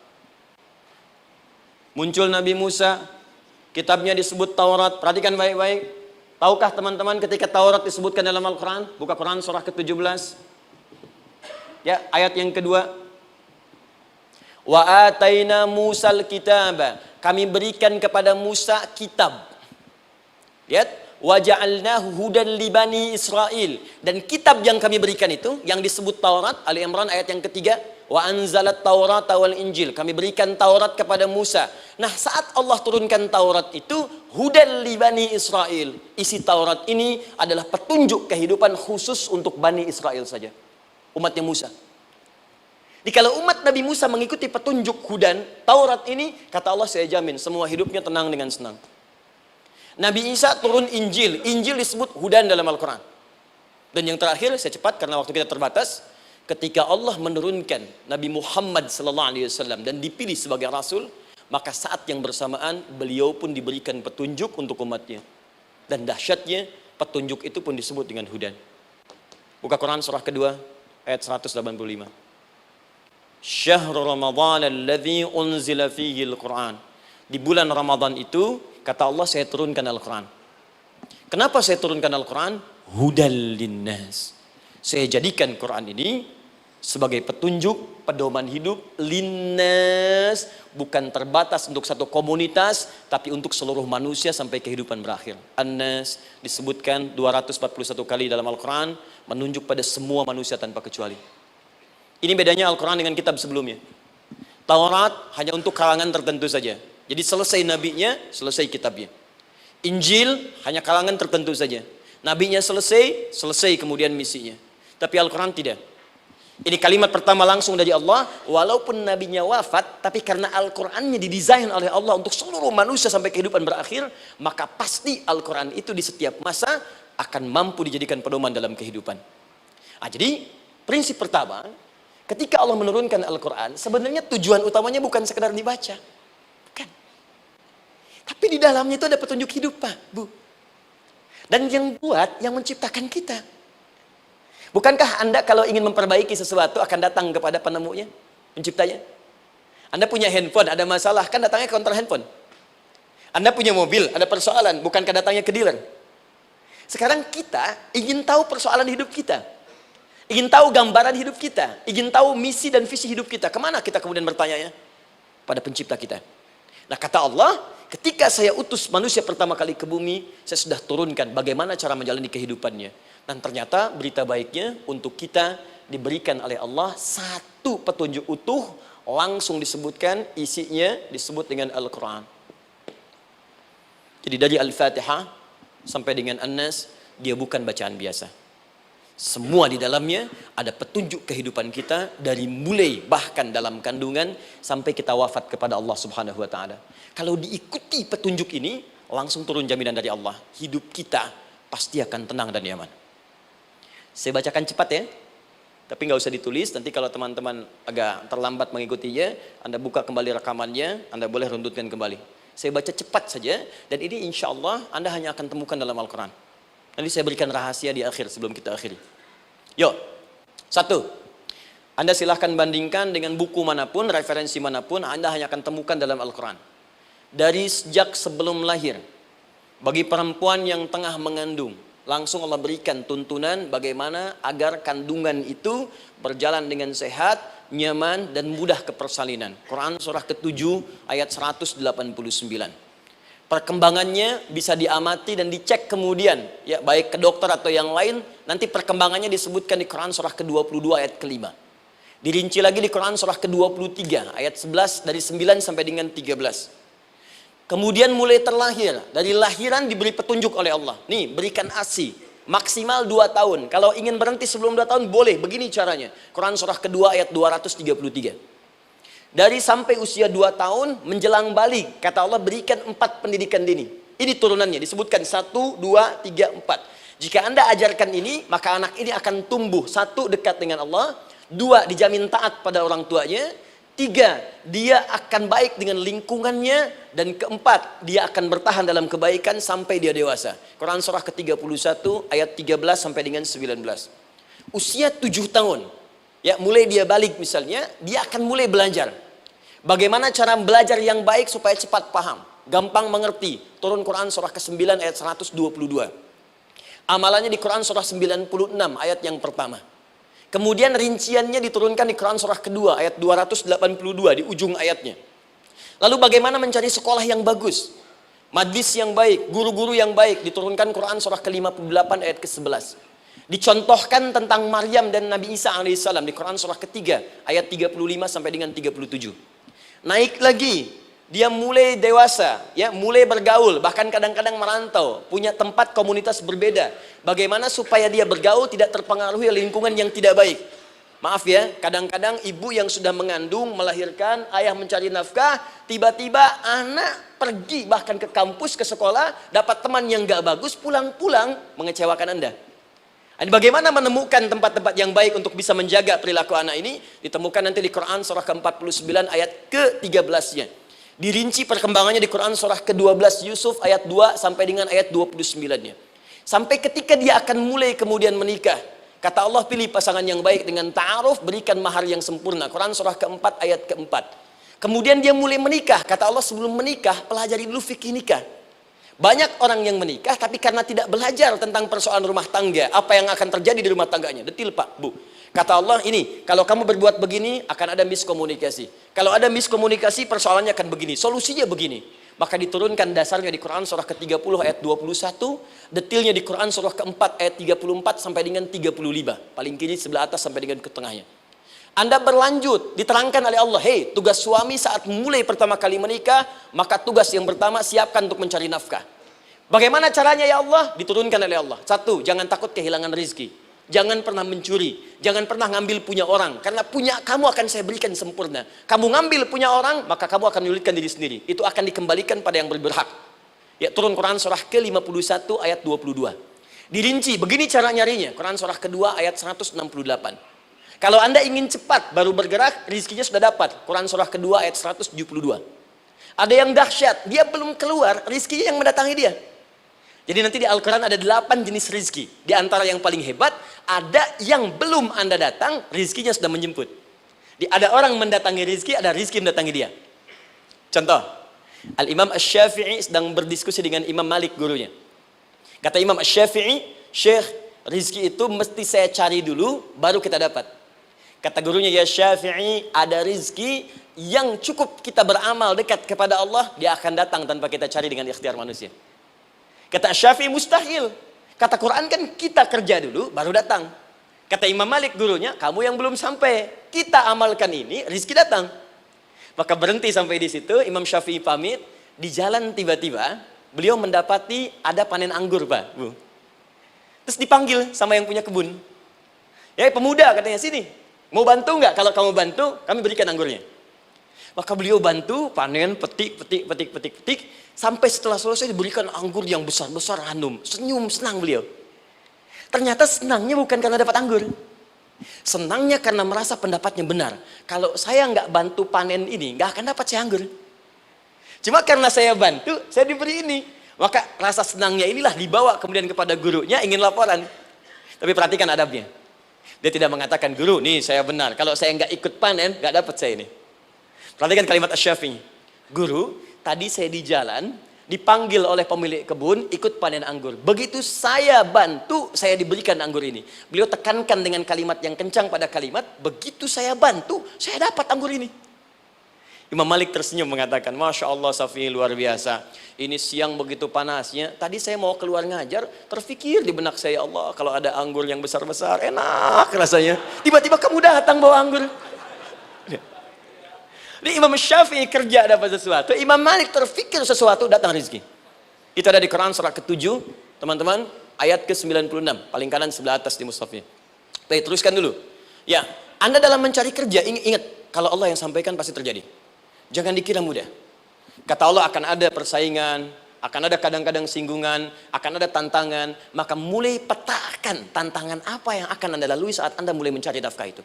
Speaker 1: Muncul Nabi Musa, kitabnya disebut Taurat. Perhatikan baik-baik. Tahukah teman-teman ketika Taurat disebutkan dalam Al-Quran? Buka Quran surah ke-17. Ya, ayat yang kedua. Wa ataina Musal kitaba. Kami berikan kepada Musa kitab. Lihat, wa ja'alnahu hudan li bani Israil. Dan kitab yang kami berikan itu, yang disebut Taurat, Ali Imran ayat yang ketiga, wa anzalat Taurata wal Injil. Kami berikan Taurat kepada Musa. Nah, saat Allah turunkan Taurat itu, hudan li bani Israil. Isi Taurat ini adalah petunjuk kehidupan khusus untuk Bani Israel saja. Umatnya Musa. Jadi kalau umat Nabi Musa mengikuti petunjuk hudan, Taurat ini, kata Allah, saya jamin semua hidupnya tenang dengan senang. Nabi Isa turun Injil. Injil disebut hudan dalam Al-Quran. Dan yang terakhir, saya cepat karena waktu kita terbatas. Ketika Allah menurunkan Nabi Muhammad SAW dan dipilih sebagai Rasul, maka saat yang bersamaan beliau pun diberikan petunjuk untuk umatnya. Dan dahsyatnya, petunjuk itu pun disebut dengan hudan. Buka Quran surah kedua, ayat 185. Syahrul Ramadan alladzi unzila fihi al-Quran. Di bulan Ramadan itu, kata Allah, saya turunkan Al-Quran. Kenapa saya turunkan Al-Quran? Hudal linnas. Saya jadikan Quran ini sebagai petunjuk, pedoman hidup linnas, bukan terbatas untuk satu komunitas, tapi untuk seluruh manusia sampai kehidupan berakhir. An-Nas disebutkan 241 kali dalam Al-Quran, menunjuk pada semua manusia tanpa kecuali. Ini bedanya Al-Quran dengan kitab sebelumnya. Taurat hanya untuk kalangan tertentu saja. Jadi selesai nabinya, selesai kitabnya. Injil hanya kalangan tertentu saja. Nabinya selesai, selesai kemudian misinya. Tapi Al-Quran tidak. Ini kalimat pertama langsung dari Allah. Walaupun nabinya wafat, tapi karena Al-Qurannya didesain oleh Allah untuk seluruh manusia sampai kehidupan berakhir, maka pasti Al-Quran itu di setiap masa akan mampu dijadikan pedoman dalam kehidupan. Nah, jadi prinsip pertama, ketika Allah menurunkan Al-Quran, sebenarnya tujuan utamanya bukan sekedar dibaca. Bukan. Tapi di dalamnya itu ada petunjuk hidup, Pak, Bu. Dan yang buat, yang menciptakan kita. Bukankah Anda kalau ingin memperbaiki sesuatu akan datang kepada penemunya, penciptanya? Anda punya handphone, ada masalah, kan datangnya ke counter handphone. Anda punya mobil, ada persoalan, bukankah datangnya ke dealer? Sekarang kita ingin tahu persoalan hidup kita. Ingin tahu gambaran hidup kita. Ingin tahu misi dan visi hidup kita. Kemana kita kemudian bertanya? Pada pencipta kita. Nah, kata Allah, ketika saya utus manusia pertama kali ke bumi, saya sudah turunkan bagaimana cara menjalani kehidupannya. Dan ternyata berita baiknya untuk kita diberikan oleh Allah satu petunjuk utuh, langsung disebutkan, isinya disebut dengan Al-Quran. Jadi dari Al-Fatihah sampai dengan An-Nas, dia bukan bacaan biasa. Semua di dalamnya ada petunjuk kehidupan kita dari mulai bahkan dalam kandungan sampai kita wafat kepada Allah Subhanahu wa taala. Kalau diikuti petunjuk ini, langsung turun jaminan dari Allah. Hidup kita pasti akan tenang dan nyaman. Saya bacakan cepat ya. Tapi nggak usah ditulis, nanti kalau teman-teman agak terlambat mengikutinya, Anda buka kembali rekamannya, Anda boleh runtutkan kembali. Saya baca cepat saja, dan ini insya Allah Anda hanya akan temukan dalam Al-Quran. Nanti saya berikan rahasia di akhir sebelum kita akhiri. Yuk, satu, Anda silahkan bandingkan dengan buku manapun, referensi manapun, Anda hanya akan temukan dalam Al-Quran. Dari sejak sebelum lahir, bagi perempuan yang tengah mengandung, langsung Allah berikan tuntunan bagaimana agar kandungan itu berjalan dengan sehat, nyaman, dan mudah ke persalinan. Quran surah ke-7 ayat 189. Perkembangannya bisa diamati dan dicek kemudian, ya, baik ke dokter atau yang lain. Nanti perkembangannya disebutkan di Quran surah ke-22 ayat ke-5. Dirinci lagi di Quran surah ke-23 ayat 11 dari 9 sampai dengan 13. Kemudian mulai terlahir, dari lahiran diberi petunjuk oleh Allah. Nih, berikan ASI, maksimal 2 tahun. Kalau ingin berhenti sebelum 2 tahun, boleh, begini caranya. Quran surah kedua ayat 233. Dari sampai usia 2 tahun, menjelang balik, kata Allah berikan 4 pendidikan dini. Ini turunannya, disebutkan 1, 2, 3, 4. Jika Anda ajarkan ini, maka anak ini akan tumbuh. 1, dekat dengan Allah. 2, dijamin taat pada orang tuanya. 3, dia akan baik dengan lingkungannya. Dan 4, dia akan bertahan dalam kebaikan sampai dia dewasa. Quran surah ke-31 ayat 13 sampai dengan 19. Usia 7 tahun, ya, mulai dia balik misalnya, dia akan mulai belajar. Bagaimana cara belajar yang baik supaya cepat paham, gampang mengerti. Turun Quran surah ke-9 ayat 122. Amalannya di Quran surah 96 ayat yang pertama. Kemudian rinciannya diturunkan di Quran surah kedua ayat 282 di ujung ayatnya. Lalu bagaimana mencari sekolah yang bagus, majlis yang baik, guru-guru yang baik, diturunkan Quran surah ke-58 ayat ke-11. Dicontohkan tentang Maryam dan Nabi Isa alaihissalam di Quran surah ketiga ayat 35 sampai dengan 37. Naik lagi, dia mulai dewasa, ya, mulai bergaul, bahkan kadang-kadang merantau, punya tempat komunitas berbeda. Bagaimana supaya dia bergaul tidak terpengaruhi lingkungan yang tidak baik. Maaf ya, kadang-kadang ibu yang sudah mengandung, melahirkan, ayah mencari nafkah, tiba-tiba anak pergi bahkan ke kampus, ke sekolah, dapat teman yang gak bagus, pulang-pulang mengecewakan Anda. Bagaimana menemukan tempat-tempat yang baik untuk bisa menjaga perilaku anak ini? Ditemukan nanti di Quran surah ke-49 ayat ke-13-nya. Dirinci perkembangannya di Quran surah ke-12 Yusuf ayat 2 sampai dengan ayat 29-nya. Sampai ketika dia akan mulai kemudian menikah, kata Allah, pilih pasangan yang baik dengan ta'aruf, berikan mahar yang sempurna. Quran surah ke-4 ayat ke-4. Kemudian dia mulai menikah, kata Allah, sebelum menikah pelajari dulu fikih nikah. Banyak orang yang menikah tapi karena tidak belajar tentang persoalan rumah tangga, apa yang akan terjadi di rumah tangganya. Detil Pak, Bu. Kata Allah, ini kalau kamu berbuat begini akan ada miskomunikasi. Kalau ada miskomunikasi persoalannya akan begini, solusinya begini. Maka diturunkan dasarnya di Quran surah ke-30 ayat 21, detilnya di Quran surah ke-4 ayat 34 sampai dengan 35. Paling kiri sebelah atas sampai dengan ke tengahnya. Anda berlanjut, diterangkan oleh Allah, hei, tugas suami saat mulai pertama kali menikah, maka tugas yang pertama siapkan untuk mencari nafkah. Bagaimana caranya ya Allah? Diturunkan oleh Allah. Satu, jangan takut kehilangan rezeki. Jangan pernah mencuri, jangan pernah ngambil punya orang, karena punya kamu akan saya berikan sempurna. Kamu ngambil punya orang, maka kamu akan menyulitkan diri sendiri. Itu akan dikembalikan pada yang berhak. Ya, turun Quran surah ke-51 ayat 22. Dirinci, begini cara nyarinya. Quran surah kedua ayat 168. Kalau Anda ingin cepat baru bergerak, rizkinya sudah dapat. Quran surah kedua ayat 172. Ada yang dahsyat, dia belum keluar, rizkinya yang mendatangi dia. Jadi nanti di Al-Quran ada 8 jenis rizki. Di antara yang paling hebat, ada yang belum Anda datang, rizkinya sudah menjemput. Ada orang mendatangi rizki, ada rizki mendatangi dia. Contoh, Al-Imam Asy-Syafi'i sedang berdiskusi dengan Imam Malik, gurunya. Kata Imam Asy-Syafi'i, Syekh, rizki itu mesti saya cari dulu, baru kita dapat. Kata gurunya, ya Syafi'i, ada rizki yang cukup kita beramal dekat kepada Allah, dia akan datang tanpa kita cari dengan ikhtiar manusia. Kata Syafi'i, mustahil. Kata Quran kan kita kerja dulu baru datang. Kata Imam Malik gurunya, kamu yang belum sampai, kita amalkan ini, rizki datang. Maka berhenti sampai di situ. Imam Syafi'i pamit. Di jalan tiba-tiba beliau mendapati ada panen anggur, Pak, Bu. Terus dipanggil sama yang punya kebun. Ya, pemuda, katanya, sini, mau bantu nggak? Kalau kamu bantu, kami berikan anggurnya. Maka beliau bantu, panen, petik. Sampai setelah selesai diberikan anggur yang besar-besar, hanum. Senyum, senang beliau. Ternyata senangnya bukan karena dapat anggur. Senangnya karena merasa pendapatnya benar. Kalau saya nggak bantu panen ini, nggak akan dapat saya anggur. Cuma karena saya bantu, saya diberi ini. Maka rasa senangnya inilah dibawa kemudian kepada gurunya, ingin laporan. Tapi perhatikan adabnya. Dia tidak mengatakan, guru, nih saya benar. Kalau saya nggak ikut panen, nggak dapat saya ini. Perhatikan kalimat Asy-Syafi'i. Guru, tadi saya di jalan, dipanggil oleh pemilik kebun, ikut panen anggur. Begitu saya bantu, saya diberikan anggur ini. Beliau tekankan dengan kalimat yang kencang pada kalimat, begitu saya bantu, saya dapat anggur ini. Imam Malik tersenyum mengatakan, Masya Allah Syafi'i, luar biasa. Ini siang begitu panasnya, tadi saya mau keluar ngajar, terfikir di benak saya, Allah, kalau ada anggur yang besar-besar, enak rasanya. Tiba-tiba kamu datang bawa anggur. Jadi Imam Syafi'i kerja dapat sesuatu, Imam Malik terfikir sesuatu, datang rezeki. Itu ada di Quran surah ke-7, teman-teman, ayat ke-96, paling kanan sebelah atas di mushafnya. Baik, teruskan dulu. Ya, Anda dalam mencari kerja, ingat, kalau Allah yang sampaikan pasti terjadi. Jangan dikira mudah. Kata Allah akan ada persaingan, akan ada kadang-kadang singgungan, akan ada tantangan, maka mulai petakan tantangan apa yang akan Anda lalui saat Anda mulai mencari nafkah itu.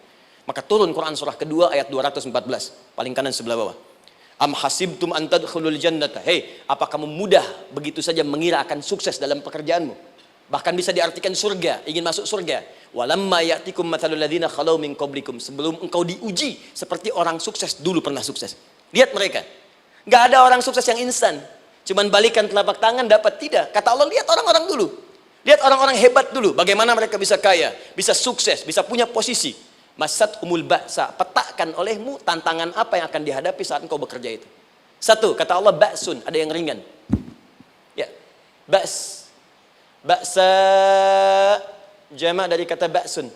Speaker 1: Maka turun Quran surah kedua ayat 214, paling kanan sebelah bawah. Am hasibtum an tadkhulul jannata. Hei, apa kamu mudah begitu saja mengira akan sukses dalam pekerjaanmu? Bahkan bisa diartikan surga, ingin masuk surga. Walamma ya'tikum mathalul ladzina khalau min qablikum. Sebelum engkau diuji seperti orang sukses dulu pernah sukses. Lihat mereka. Enggak ada orang sukses yang instan. Cuman balikan telapak tangan dapat, tidak. Kata Allah, lihat orang-orang dulu. Lihat orang-orang hebat dulu, bagaimana mereka bisa kaya, bisa sukses, bisa punya posisi. Masat umul ba'sa, petakan olehmu tantangan apa yang akan dihadapi saat engkau bekerja itu. Satu, kata Allah ba'sun, ada yang ringan. Ya, ba's. Ba'sa jamak dari kata ba'sun.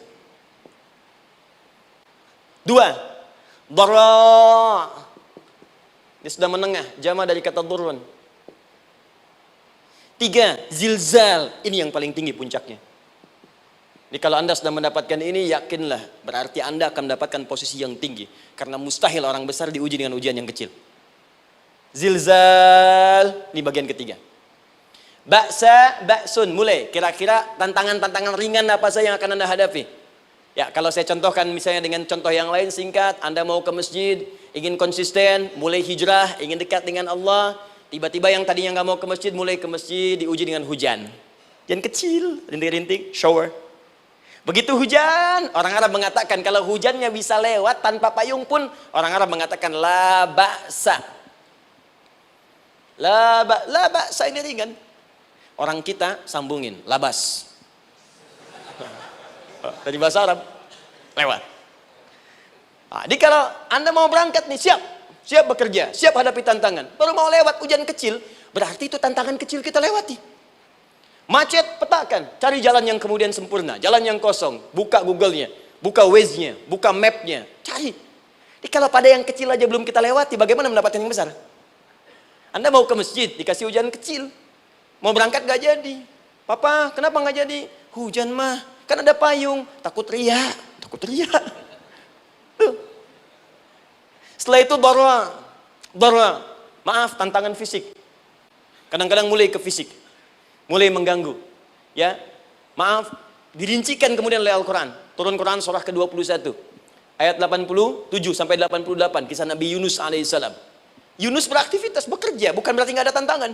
Speaker 1: Dua, dara. Dia sudah menengah, jamak dari kata durun. Tiga, zilzal. Ini yang paling tinggi puncaknya. Jadi kalau Anda sudah mendapatkan ini, yakinlah, berarti Anda akan mendapatkan posisi yang tinggi. Karena mustahil orang besar diuji dengan ujian yang kecil. Zilzal, ini bagian ketiga. Ba'sa, ba'sun, mulai. Kira-kira tantangan-tantangan ringan apa saja yang akan Anda hadapi? Ya, kalau saya contohkan misalnya dengan contoh yang lain singkat, Anda mau ke masjid, ingin konsisten, mulai hijrah, ingin dekat dengan Allah, tiba-tiba yang tadinya nggak mau ke masjid, mulai ke masjid, diuji dengan hujan. Yang kecil, rintik-rintik, shower. Begitu hujan, orang Arab mengatakan kalau hujannya bisa lewat tanpa payung pun, orang Arab mengatakan la ba'sa. La ba'sa ini ringan. Orang kita sambungin, labas. Dari bahasa Arab, lewat. Nah, jadi kalau Anda mau berangkat nih, siap bekerja, siap hadapi tantangan. Baru mau lewat hujan kecil, berarti itu tantangan kecil kita lewati. Macet, petakan, cari jalan yang kemudian sempurna, jalan yang kosong, buka Google-nya, buka Waze-nya, buka map-nya, cari. Jadi kalau pada yang kecil aja belum kita lewati, bagaimana mendapatkan yang besar? Anda mau ke masjid, dikasih hujan kecil, mau berangkat gak jadi. Papa, kenapa gak jadi? Hujan mah, kan ada payung, takut riak. Tuh. Setelah itu dara, maaf, tantangan fisik. Kadang-kadang mulai ke fisik, mulai mengganggu. Ya, maaf, dirincikan kemudian oleh Al-Quran. Turun Quran surah ke-21. Ayat 87 sampai 88, kisah Nabi Yunus alaihissalam. Yunus beraktivitas, bekerja, bukan berarti nggak ada tantangan.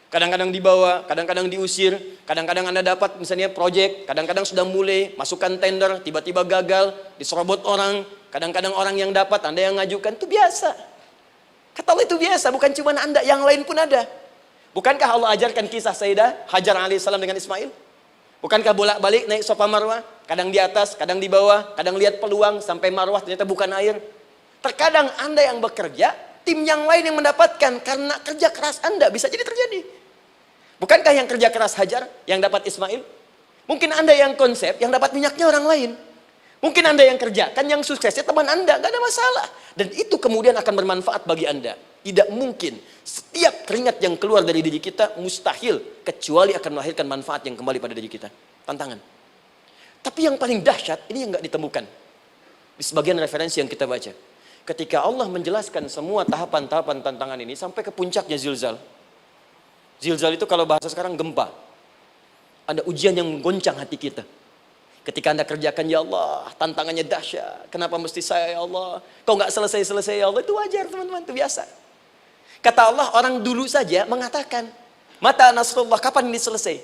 Speaker 1: Kadang-kadang dibawa, kadang-kadang diusir, kadang-kadang Anda dapat misalnya proyek, kadang-kadang sudah mulai, masukkan tender, tiba-tiba gagal, diserobot orang, kadang-kadang orang yang dapat, Anda yang ngajukan, itu biasa. Kata Allah itu biasa, bukan cuma Anda, yang lain pun ada. Bukankah Allah ajarkan kisah Sayyidah Hajar alaihissalam dengan Ismail? Bukankah bolak-balik naik Safa Marwah, kadang di atas, kadang di bawah, kadang lihat peluang sampai Marwah ternyata bukan air. Terkadang Anda yang bekerja, tim yang lain yang mendapatkan karena kerja keras Anda bisa jadi terjadi. Bukankah yang kerja keras Hajar yang dapat Ismail? Mungkin Anda yang konsep, yang dapat minyaknya orang lain. Mungkin Anda yang kerjakan, yang suksesnya teman Anda, gak ada masalah. Dan itu kemudian akan bermanfaat bagi Anda. Tidak mungkin setiap keringat yang keluar dari diri kita mustahil kecuali akan melahirkan manfaat yang kembali pada diri kita. Tantangan. Tapi yang paling dahsyat ini yang nggak ditemukan di sebagian referensi yang kita baca. Ketika Allah menjelaskan semua tahapan-tahapan tantangan ini sampai ke puncaknya zilzal. Zilzal itu kalau bahasa sekarang gempa. Ada ujian yang menggoncang hati kita. Ketika Anda kerjakan, ya Allah, tantangannya dahsyat. Kenapa mesti saya, ya Allah? Kau nggak selesai-selesai, ya Allah. Itu wajar, teman-teman. Itu biasa. Kata Allah, orang dulu saja mengatakan, mata nasrullah, kapan ini selesai?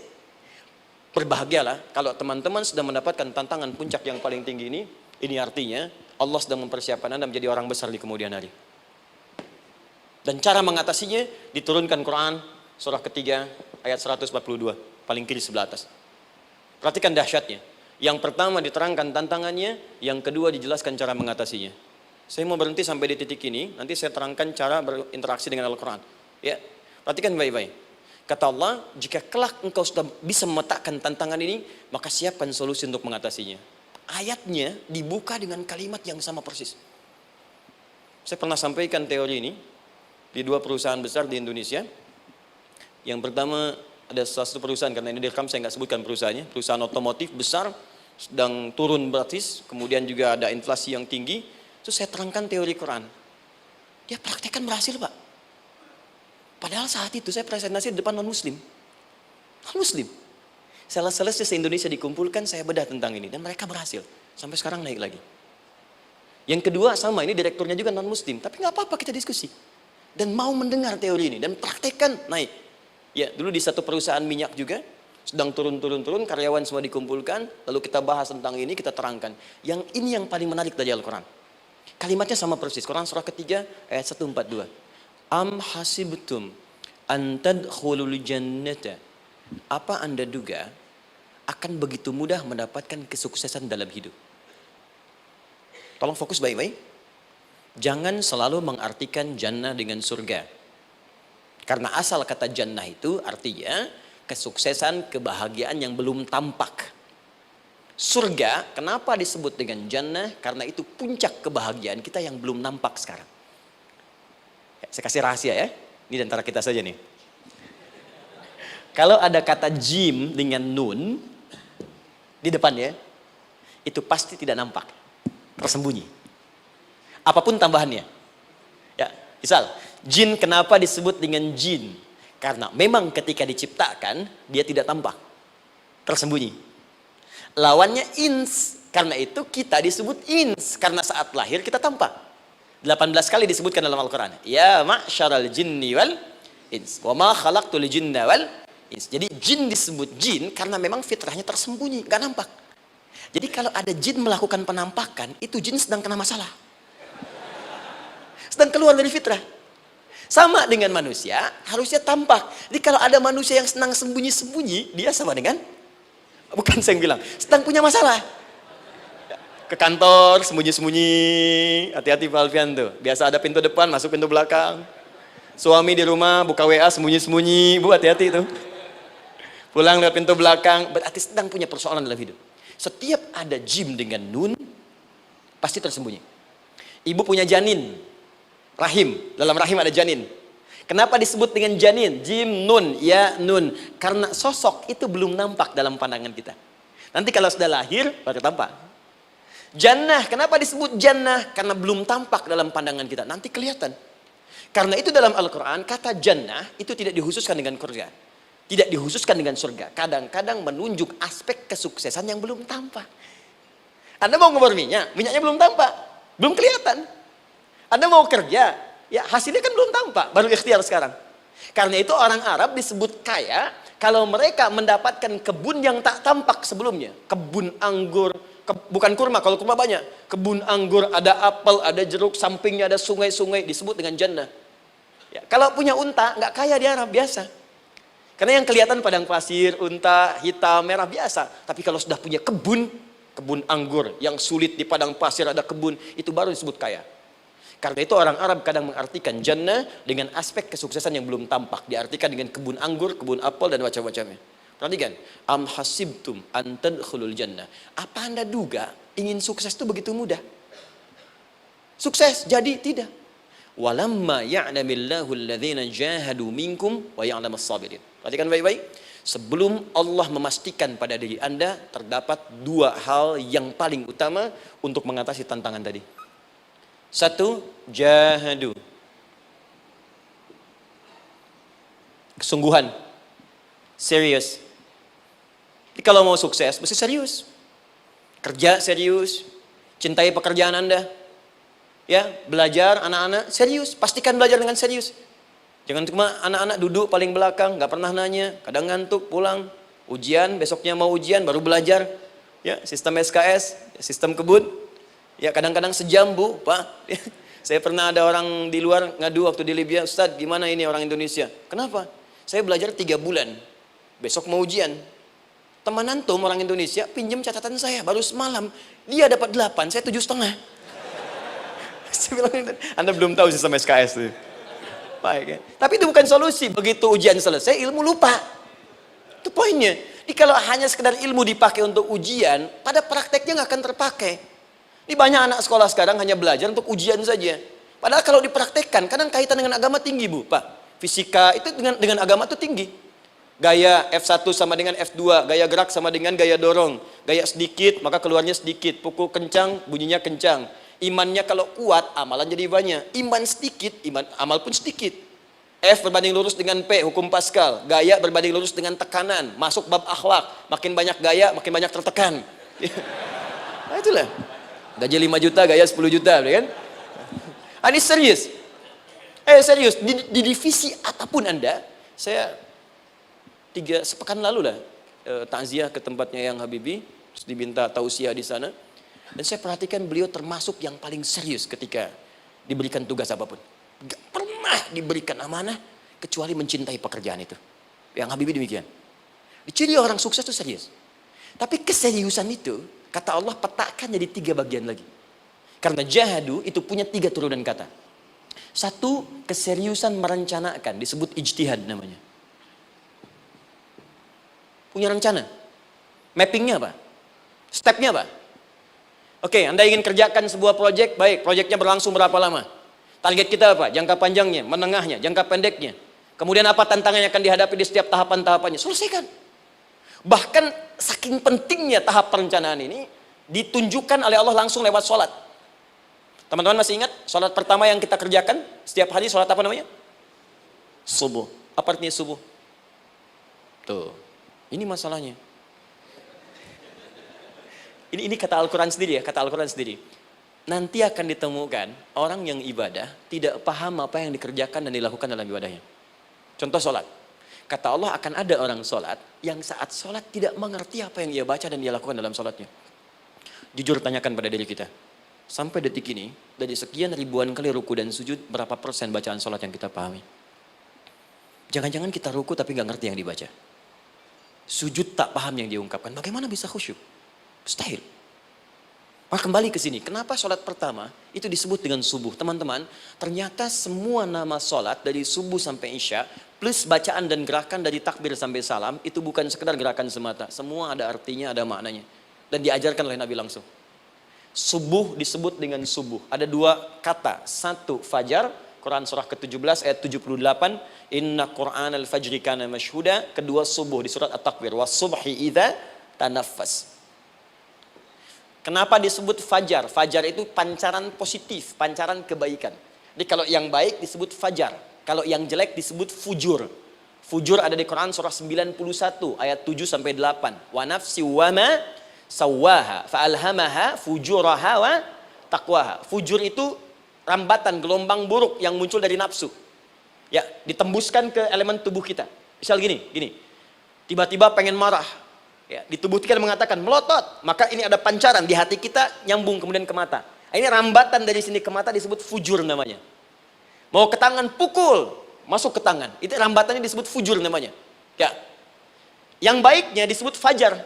Speaker 1: Berbahagialah kalau teman-teman sudah mendapatkan tantangan puncak yang paling tinggi ini. Ini artinya Allah sedang mempersiapkan Anda menjadi orang besar di kemudian hari. Dan cara mengatasinya diturunkan Quran surah ketiga ayat 142, paling kiri sebelah atas. Perhatikan dahsyatnya. Yang pertama diterangkan tantangannya, yang kedua dijelaskan cara mengatasinya. Saya mau berhenti sampai di titik ini, nanti saya terangkan cara berinteraksi dengan Al-Quran. Ya, perhatikan baik-baik. Kata Allah, jika kelak engkau sudah bisa memetakan tantangan ini, maka siapkan solusi untuk mengatasinya. Ayatnya dibuka dengan kalimat yang sama persis. Saya pernah sampaikan teori ini di dua perusahaan besar di Indonesia. Yang pertama ada salah satu perusahaan, karena ini direkam saya nggak sebutkan perusahaannya, perusahaan otomotif besar, sedang turun gratis, kemudian juga ada inflasi yang tinggi. Terus saya terangkan teori Quran. Dia praktekkan berhasil, Pak. Padahal saat itu saya presentasi di depan non-muslim. Non-muslim. Sales-sales se-Indonesia dikumpulkan, saya bedah tentang ini. Dan mereka berhasil. Sampai sekarang naik lagi. Yang kedua sama, ini direkturnya juga non-muslim. Tapi nggak apa-apa, kita diskusi. Dan mau mendengar teori ini. Dan praktekkan, naik. Ya, dulu di satu perusahaan minyak juga. Sedang turun, karyawan semua dikumpulkan. Lalu kita bahas tentang ini, kita terangkan. Yang ini yang paling menarik dari Al-Quran. Kalimatnya sama persis. Quran surah ketiga ayat 142. Am hasibtum an tadkhulul jannata. Apa Anda duga akan begitu mudah mendapatkan kesuksesan dalam hidup? Tolong fokus baik-baik. Jangan selalu mengartikan jannah dengan surga. Karena asal kata jannah itu artinya kesuksesan, kebahagiaan yang belum tampak. Surga, kenapa disebut dengan jannah? Karena itu puncak kebahagiaan kita yang belum nampak sekarang. Saya kasih rahasia ya. Ini antara kita saja nih. Kalau ada kata jim dengan nun di depannya, itu pasti tidak nampak, tersembunyi. Apapun tambahannya. Ya, misal, jin kenapa disebut dengan jin? Karena memang ketika diciptakan, dia tidak tampak, tersembunyi. Lawannya ins, karena itu kita disebut ins, karena saat lahir kita tampak. 18 kali disebutkan dalam Al-Quran. Ya ma'syaral jinni wal ins, wa ma khalaqtul jinna wal ins. Jadi jin disebut jin karena memang fitrahnya tersembunyi, nggak nampak. Jadi kalau ada jin melakukan penampakan, itu jin sedang kena masalah. Sedang keluar dari fitrah. Sama dengan manusia, harusnya tampak. Jadi kalau ada manusia yang senang sembunyi-sembunyi, dia sama dengan, bukan saya yang bilang, sedang punya masalah. Ke kantor, sembunyi-sembunyi, hati-hati Pak Alfian tuh. Biasa ada pintu depan, masuk pintu belakang. Suami di rumah, buka WA, sembunyi-sembunyi, Bu hati-hati tuh. Pulang lewat pintu belakang, berarti sedang punya persoalan dalam hidup. Setiap ada jim dengan nun, pasti tersembunyi. Ibu punya janin, rahim, dalam rahim ada janin. Kenapa disebut dengan janin? Jim, nun, ya, nun. Karena sosok itu belum nampak dalam pandangan kita. Nanti kalau sudah lahir, baru tampak. Jannah, kenapa disebut jannah? Karena belum tampak dalam pandangan kita. Nanti kelihatan. Karena itu dalam Al-Quran, kata jannah itu tidak dikhususkan dengan surga. Tidak dikhususkan dengan surga. Kadang-kadang menunjuk aspek kesuksesan yang belum tampak. Anda mau ngebor minyak, minyaknya belum tampak. Belum kelihatan. Anda mau kerja, ya hasilnya kan belum tampak. Baru ikhtiar sekarang. Karena itu orang Arab disebut kaya kalau mereka mendapatkan kebun yang tak tampak sebelumnya. Kebun anggur, bukan kurma, kalau kurma banyak. Kebun anggur, ada apel, ada jeruk, sampingnya ada sungai-sungai, disebut dengan jannah. Ya, kalau punya unta, nggak kaya di Arab, biasa. Karena yang kelihatan padang pasir, unta, hitam, merah, biasa. Tapi kalau sudah punya kebun, kebun anggur, yang sulit di padang pasir ada kebun, itu baru disebut kaya. Karena itu orang Arab kadang mengartikan jannah dengan aspek kesuksesan yang belum tampak. Diartikan dengan kebun anggur, kebun apel, dan macam-macamnya. Perhatikan, am hasibtum an tadkhulul jannah. Apa Anda duga ingin sukses itu begitu mudah? Sukses jadi tidak. Walamma ya'lamillahu alladhina jahadu minkum wa ya'lamas sabirin. Perhatikan baik-baik. Sebelum Allah memastikan pada diri Anda terdapat dua hal yang paling utama untuk mengatasi tantangan tadi. Satu, jahadu. Kesungguhan. Serius. Jadi kalau mau sukses, mesti serius. Kerja serius. Cintai pekerjaan Anda. Ya, belajar anak-anak serius. Pastikan belajar dengan serius. Jangan cuma anak-anak duduk paling belakang, nggak pernah nanya, kadang ngantuk, pulang. Ujian, besoknya mau ujian, baru belajar. Ya, sistem SKS, sistem kebun. Ya, kadang-kadang sejam, Bu, Pak. Saya pernah ada orang di luar ngadu waktu di Libya, Ustadz, gimana ini orang Indonesia? Kenapa? Saya belajar 3 bulan. Besok mau ujian. Teman antum orang Indonesia pinjam catatan saya baru semalam. Dia dapat 8, saya 7,5. Saya bilang, Anda belum tahu sistem SKS itu. Baik, ya. Tapi itu bukan solusi. Begitu ujian selesai, ilmu lupa. Itu poinnya. Jadi kalau hanya sekedar ilmu dipakai untuk ujian, pada prakteknya nggak akan terpakai. Ini banyak anak sekolah sekarang hanya belajar untuk ujian saja. Padahal kalau dipraktekkan, kadang kaitan dengan agama tinggi, Bu, Pak. Fisika itu dengan agama itu tinggi. Gaya F1 sama dengan F2, gaya gerak sama dengan gaya dorong. Gaya sedikit, maka keluarnya sedikit. Pukul kencang, bunyinya kencang. Imannya kalau kuat, amalan jadi banyak. Iman sedikit, amal pun sedikit. F berbanding lurus dengan P, hukum Pascal. Gaya berbanding lurus dengan tekanan. Masuk bab akhlak. Makin banyak gaya, makin banyak tertekan. Nah itulah. Gaji 5 juta, gaya 10 juta. Kan? Ini serius. Serius. Di divisi apapun Anda, saya 3 sepekan lalu lah takziah ke tempatnya yang Habibie, terus diminta tausiah di sana. Dan saya perhatikan beliau termasuk yang paling serius ketika diberikan tugas apapun. Gak pernah diberikan amanah kecuali mencintai pekerjaan itu. Yang Habibie demikian. Ciri orang sukses itu serius. Tapi keseriusan itu, kata Allah petakan jadi 3 bagian lagi. Karena jahadu itu punya 3 turunan kata. 1, keseriusan merencanakan, disebut ijtihad namanya. Punya rencana. Mappingnya apa? Stepnya apa? Oke, Anda ingin kerjakan sebuah proyek, baik, proyeknya berlangsung berapa lama? Target kita apa? Jangka panjangnya, menengahnya, jangka pendeknya. Kemudian apa tantangan yang akan dihadapi di setiap tahapan-tahapannya? Selesaikan. Bahkan saking pentingnya tahap perencanaan ini, ditunjukkan oleh Allah langsung lewat sholat. Teman-teman masih ingat sholat pertama yang kita kerjakan setiap hari, sholat apa namanya? Subuh. Apa artinya subuh? Tuh, ini masalahnya. Ini kata Al-Quran sendiri ya, kata Al-Quran sendiri. Nanti akan ditemukan orang yang ibadah tidak paham apa yang dikerjakan dan dilakukan dalam ibadahnya. Contoh sholat. Kata Allah akan ada orang sholat yang saat sholat tidak mengerti apa yang ia baca dan dia lakukan dalam sholatnya. Jujur tanyakan pada diri kita. Sampai detik ini, dari sekian ribuan kali ruku dan sujud, berapa persen bacaan sholat yang kita pahami? Jangan-jangan kita ruku tapi nggak ngerti yang dibaca. Sujud tak paham yang diungkapkan. Bagaimana bisa khusyuk? Mustahil. Maka kembali ke sini. Kenapa sholat pertama itu disebut dengan subuh? Teman-teman, ternyata semua nama sholat dari subuh sampai isya, plus bacaan dan gerakan dari takbir sampai salam, itu bukan sekedar gerakan semata. Semua ada artinya, ada maknanya. Dan diajarkan oleh Nabi langsung. Subuh disebut dengan subuh. Ada 2 kata. 1, fajar. Quran surah ke-17 ayat 78. Inna Qur'an al-fajri kana mashhuda. Kedua, subuh di surat At-Takwir. Was-subhi idza tanaffas. Kenapa disebut fajar? Fajar itu pancaran positif, pancaran kebaikan. Jadi kalau yang baik disebut fajar. Kalau yang jelek disebut fujur. Fujur ada di Quran surah 91 ayat 7 sampai 8. Wa nafsi wa ma sawwaha fa'alhamaha fujuraha wa taqwaha. Fujur itu rambatan, gelombang buruk yang muncul dari nafsu. Ya, ditembuskan ke elemen tubuh kita. Misal gini. Tiba-tiba pengen marah. Ya, di tubuh kita mengatakan melotot, maka ini ada pancaran di hati kita nyambung kemudian ke mata. Ini rambatan dari sini ke mata disebut fujur namanya. Mau ke tangan pukul, masuk ke tangan. Itu rambatannya disebut fujur namanya. Ya. Yang baiknya disebut fajar.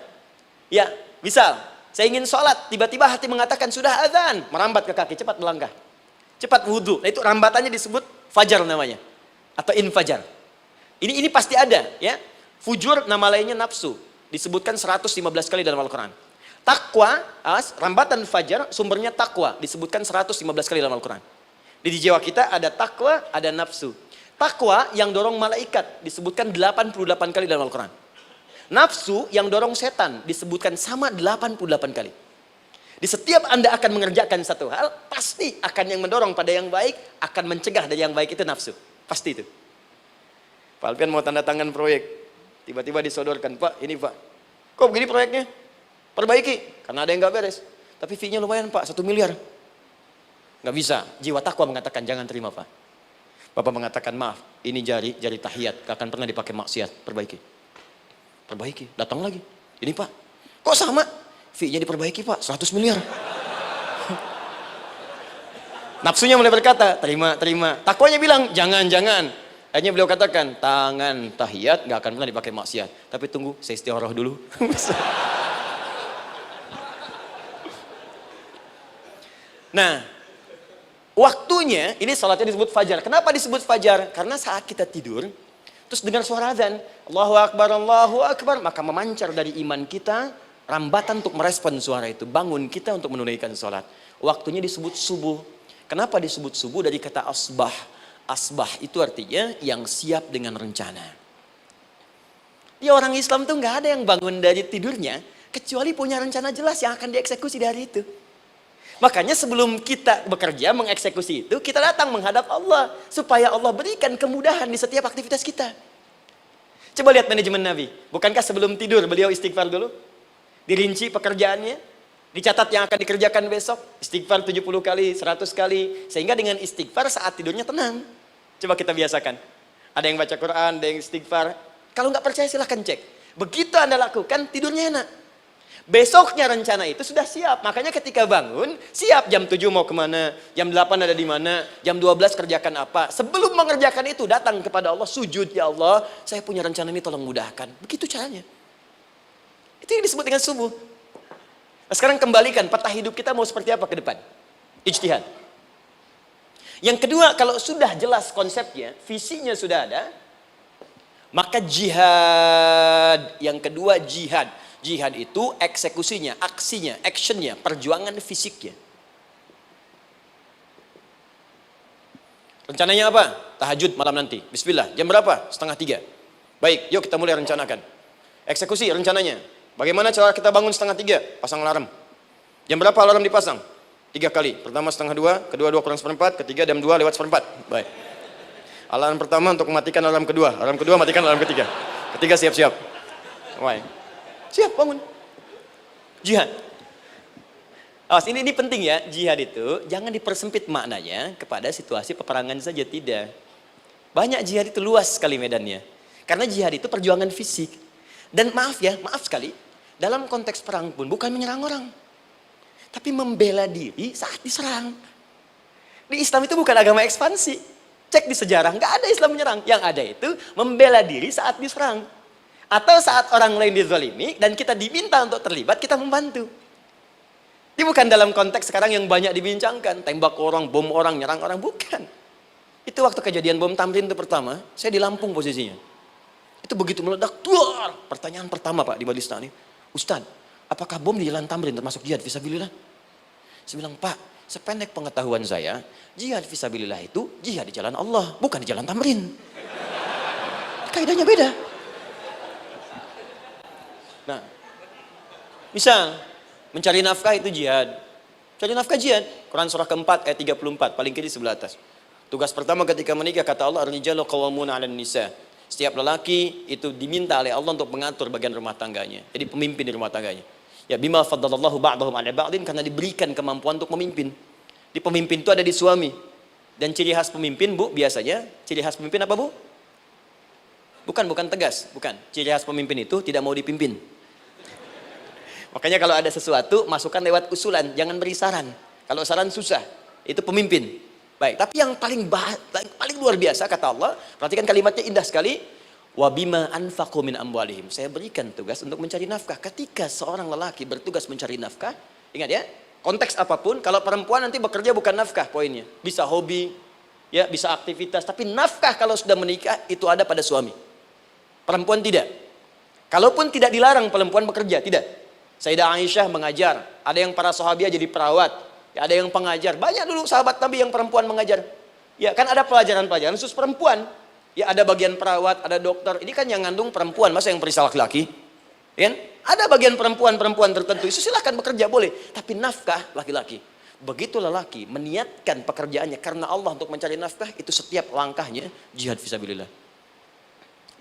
Speaker 1: Ya, misal saya ingin sholat, tiba-tiba hati mengatakan sudah azan, merambat ke kaki, cepat melangkah. Cepat wudhu. Nah, itu rambatannya disebut fajar namanya. Atau infajar. Ini pasti ada, ya. Fujur nama lainnya nafsu. Disebutkan 115 kali dalam Al-Quran. Takwa, rambatan fajar, sumbernya takwa. Disebutkan 115 kali dalam Al-Quran. Di jiwa kita ada takwa, ada nafsu. Takwa yang dorong malaikat, disebutkan 88 kali dalam Al-Quran. Nafsu yang dorong setan, disebutkan sama 88 kali. Di setiap Anda akan mengerjakan satu hal, pasti akan yang mendorong pada yang baik, akan mencegah dari yang baik itu nafsu. Pasti itu. Pak Alfian mau tanda tangan proyek. Tiba-tiba disodorkan, Pak, ini Pak. Kok begini proyeknya? Perbaiki, karena ada yang gak beres. Tapi fee-nya lumayan Pak, 1 miliar. Gak bisa, jiwa takwa mengatakan jangan terima Pak. Bapak mengatakan maaf, ini jari tahiyat, gak akan pernah dipakai maksiat, perbaiki, datang lagi. Ini Pak, kok sama? Fee-nya diperbaiki Pak, 100 miliar. Nafsunya mulai berkata, terima. Takwanya bilang, jangan. Akhirnya beliau katakan, tangan tahiyat gak akan pernah dipakai maksiat. Tapi tunggu, saya istiqoroh dulu. Nah, waktunya, ini salatnya disebut fajar. Kenapa disebut fajar? Karena saat kita tidur, terus dengar suara azan, Allahu Akbar, maka memancar dari iman kita, rambatan untuk merespon suara itu. Bangun kita untuk menunaikan salat. Waktunya disebut subuh. Kenapa disebut subuh? Dari kata asbah. Asbah itu artinya yang siap dengan rencana. Ya, orang Islam tuh nggak ada yang bangun dari tidurnya kecuali punya rencana jelas yang akan dieksekusi di hari itu. Makanya sebelum kita bekerja mengeksekusi itu, kita datang menghadap Allah supaya Allah berikan kemudahan di setiap aktivitas kita. Coba lihat manajemen Nabi. Bukankah sebelum tidur beliau istighfar dulu? Dirinci pekerjaannya, dicatat yang akan dikerjakan besok, istighfar 70 kali, 100 kali, sehingga dengan istighfar saat tidurnya tenang. Coba kita biasakan. Ada yang baca Quran, ada yang istighfar. Kalau nggak percaya silahkan cek. Begitu Anda lakukan, tidurnya enak. Besoknya rencana itu sudah siap. Makanya ketika bangun, siap jam 7 mau kemana, jam 8 ada di mana, jam 12 kerjakan apa. Sebelum mengerjakan itu, datang kepada Allah, sujud, ya Allah, saya punya rencana ini tolong mudahkan. Begitu caranya. Itu yang disebut dengan subuh. Nah, sekarang kembalikan peta hidup kita mau seperti apa ke depan. Ijtihad. Yang kedua, kalau sudah jelas konsepnya, visinya sudah ada, maka jihad. Yang kedua jihad. Jihad itu eksekusinya, aksinya, actionnya, perjuangan fisiknya. Rencananya apa? Tahajud malam nanti. Bismillah. Jam berapa? 2:30. Baik, yuk kita mulai rencanakan. Eksekusi rencananya. Bagaimana cara kita bangun 2:30? Pasang alarm. Jam berapa alarm dipasang? 3 kali. Pertama 1:30, kedua 2 kurang 1/4, ketiga jam 2 lewat 1/4. Baik. Alarm pertama untuk mematikan alarm kedua. Alarm kedua matikan alarm ketiga. Ketiga siap-siap. Baik. Siap bangun. Jihad. Awas, ini penting ya, jihad itu jangan dipersempit maknanya kepada situasi peperangan saja, tidak. Banyak jihad itu luas sekali medannya. Karena jihad itu perjuangan fisik. Dan maaf sekali, dalam konteks perang pun bukan menyerang orang. Tapi membela diri saat diserang. Di Islam itu bukan agama ekspansi. Cek di sejarah, nggak ada Islam menyerang. Yang ada itu membela diri saat diserang. Atau saat orang lain dizalimi dan kita diminta untuk terlibat, kita membantu. Ini bukan dalam konteks sekarang yang banyak dibincangkan, tembak orang, bom orang, nyerang orang, bukan. Itu waktu kejadian bom Tamrin itu pertama, saya di Lampung posisinya. Itu begitu meledak, duar. Pertanyaan pertama Pak di majelis taklim, Ustadz, apakah bom di jalan Tamrin termasuk jihad fisabilillah? Saya bilang, Pak, sependek pengetahuan saya, jihad fisabilillah itu jihad di jalan Allah, bukan di jalan Tamrin. Kaidahnya beda. Nah, misal mencari nafkah itu jihad. Cari nafkah jihad. Quran surah keempat ayat 34, paling kiri sebelah atas. Tugas pertama ketika menikah, kata Allah, ar-rijalu qawwamuna 'alan nisa. Setiap lelaki itu diminta oleh Allah untuk mengatur bagian rumah tangganya. Jadi pemimpin di rumah tangganya. Ya bima faddalallahu ba'dahum 'ala ba'din, karena diberikan kemampuan untuk memimpin. Di pemimpin itu ada di suami. Dan ciri khas pemimpin, Bu, biasanya ciri khas pemimpin apa, Bu? Bukan tegas, bukan. Ciri khas pemimpin itu tidak mau dipimpin. Makanya kalau ada sesuatu, masukkan lewat usulan, jangan beri saran. Kalau saran susah, itu pemimpin. Baik, tapi yang paling luar biasa kata Allah, perhatikan kalimatnya indah sekali. Wa bima anfaqu min amwalihim. Saya berikan tugas untuk mencari nafkah. Ketika seorang lelaki bertugas mencari nafkah, ingat ya, konteks apapun, kalau perempuan nanti bekerja bukan nafkah poinnya. Bisa hobi, ya, bisa aktivitas, tapi nafkah kalau sudah menikah itu ada pada suami. Perempuan tidak. Kalaupun tidak dilarang perempuan bekerja, tidak. Sayyidah Aisyah mengajar, ada yang para sahabiah jadi perawat, ya, ada yang pengajar. Banyak dulu sahabat Nabi yang perempuan mengajar. Ya, kan ada pelajaran-pelajaran khusus perempuan. Ya, ada bagian perawat, ada dokter. Ini kan yang ngandung perempuan, masa yang periksa laki-laki? Ya, ada bagian perempuan tertentu, itu silahkan bekerja boleh. Tapi nafkah laki-laki. Begitu lelaki meniatkan pekerjaannya karena Allah untuk mencari nafkah, itu setiap langkahnya jihad fisabilillah.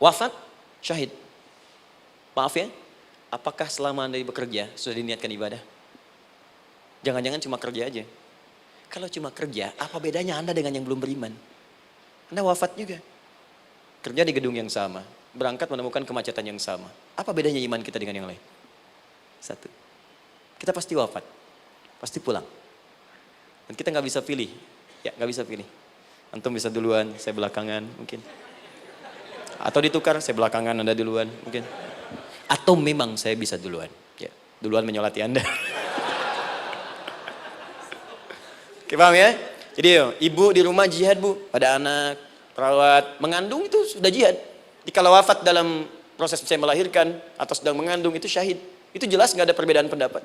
Speaker 1: Wafat, syahid. Maaf ya. Apakah selama Anda bekerja sudah diniatkan ibadah? Jangan-jangan cuma kerja aja. Kalau cuma kerja, apa bedanya Anda dengan yang belum beriman? Anda wafat juga. Kerja di gedung yang sama. Berangkat menemukan kemacetan yang sama. Apa bedanya iman kita dengan yang lain? Satu. Kita pasti wafat. Pasti pulang. Dan kita nggak bisa pilih. Ya, nggak bisa pilih. Antum bisa duluan, saya belakangan mungkin. Atau ditukar, saya belakangan, Anda duluan mungkin. Atau memang saya bisa duluan. Ya, duluan menyolati Anda. Oke, paham ya? Jadi ibu di rumah jihad, Bu. Pada anak, perawat, mengandung itu sudah jihad. Jadi kalau wafat dalam proses saya melahirkan atau sedang mengandung itu syahid. Itu jelas nggak ada perbedaan pendapat.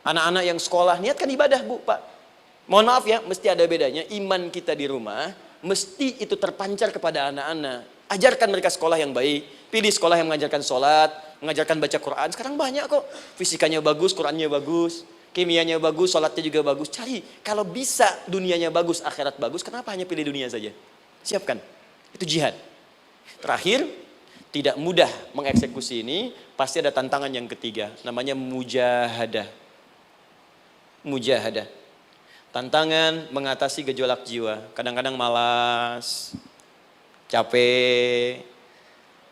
Speaker 1: Anak-anak yang sekolah niatkan ibadah, Bu, Pak. Mohon maaf ya, mesti ada bedanya. Iman kita di rumah mesti itu terpancar kepada anak-anak. Ajarkan mereka sekolah yang baik. Pilih sekolah yang mengajarkan sholat, mengajarkan baca Quran. Sekarang banyak kok. Fisikanya bagus, Qurannya bagus, kimianya bagus, sholatnya juga bagus. Cari. Kalau bisa dunianya bagus, akhirat bagus, kenapa hanya pilih dunia saja? Siapkan. Itu jihad. Terakhir, tidak mudah mengeksekusi ini. Pasti ada tantangan yang ketiga. Namanya mujahadah. Mujahadah. Tantangan mengatasi gejolak jiwa. Kadang-kadang malas, capek,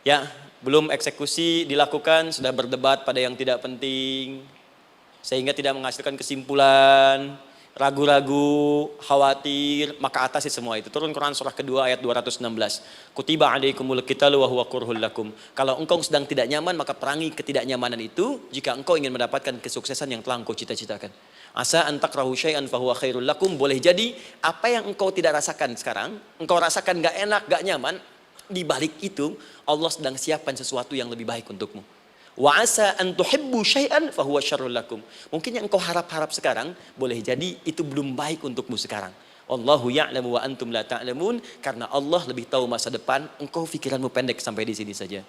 Speaker 1: ya, belum eksekusi dilakukan, sudah berdebat pada yang tidak penting, sehingga tidak menghasilkan kesimpulan. ragu-ragu, khawatir, maka atasi semua itu. Turun Quran surah kedua ayat 216. Kutiba alaikumul qitalu wa huwa kurhul lakum. Kalau engkau sedang tidak nyaman, maka perangi ketidaknyamanan itu jika engkau ingin mendapatkan kesuksesan yang telah engkau cita-citakan. Asa an takrahu syai'an fa huwa khairul lakum. Boleh jadi apa yang engkau tidak rasakan sekarang, engkau rasakan gak enak, gak nyaman, di balik itu Allah sedang siapkan sesuatu yang lebih baik untukmu. Wa asa an tuhibbu syai'an fa huwa syarrul lakum. Mungkin yang engkau harap-harap sekarang boleh jadi itu belum baik untukmu sekarang. Allahu ya'lamu wa antum la ta'lamun, karena Allah lebih tahu masa depan, engkau pikiranmu pendek sampai di sini saja.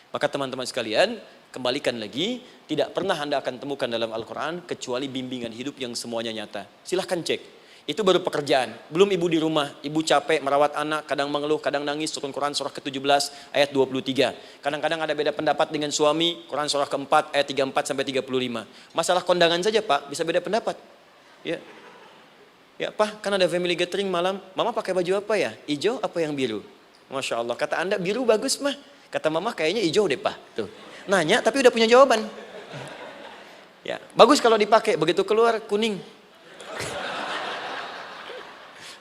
Speaker 1: Maka teman-teman sekalian, kembalikan lagi, tidak pernah Anda akan temukan dalam Al-Qur'an kecuali bimbingan hidup yang semuanya nyata. Silahkan cek. Itu baru pekerjaan. Belum ibu di rumah, ibu capek merawat anak, kadang mengeluh, kadang nangis. Turun Quran surah ke-17 ayat 23. Kadang-kadang ada beda pendapat dengan suami, Quran surah ke-4 ayat 34 sampai 35. Masalah kondangan saja Pak, bisa beda pendapat. Ya. Ya Pak, kan ada family gathering malam, Mama pakai baju apa ya? Hijau apa yang biru? Masya Allah, kata Anda biru bagus mah. Kata Mama kayaknya hijau deh Pak. Tuh. Nanya tapi udah punya jawaban. Ya, bagus kalau dipakai, begitu keluar kuning.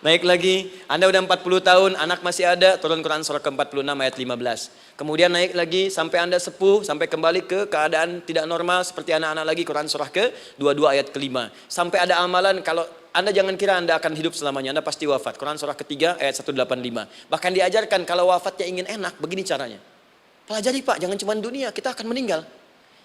Speaker 1: Naik lagi, Anda udah 40 tahun, anak masih ada, turun Quran surah ke-46 ayat 15. Kemudian naik lagi sampai Anda sepuh, sampai kembali ke keadaan tidak normal seperti anak-anak lagi, Quran surah ke-22 ayat ke-5. Sampai ada amalan, kalau Anda jangan kira Anda akan hidup selamanya, Anda pasti wafat. Quran surah ke-3 ayat 185. Bahkan diajarkan kalau wafatnya ingin enak, begini caranya. Pelajari Pak, jangan cuma dunia, kita akan meninggal.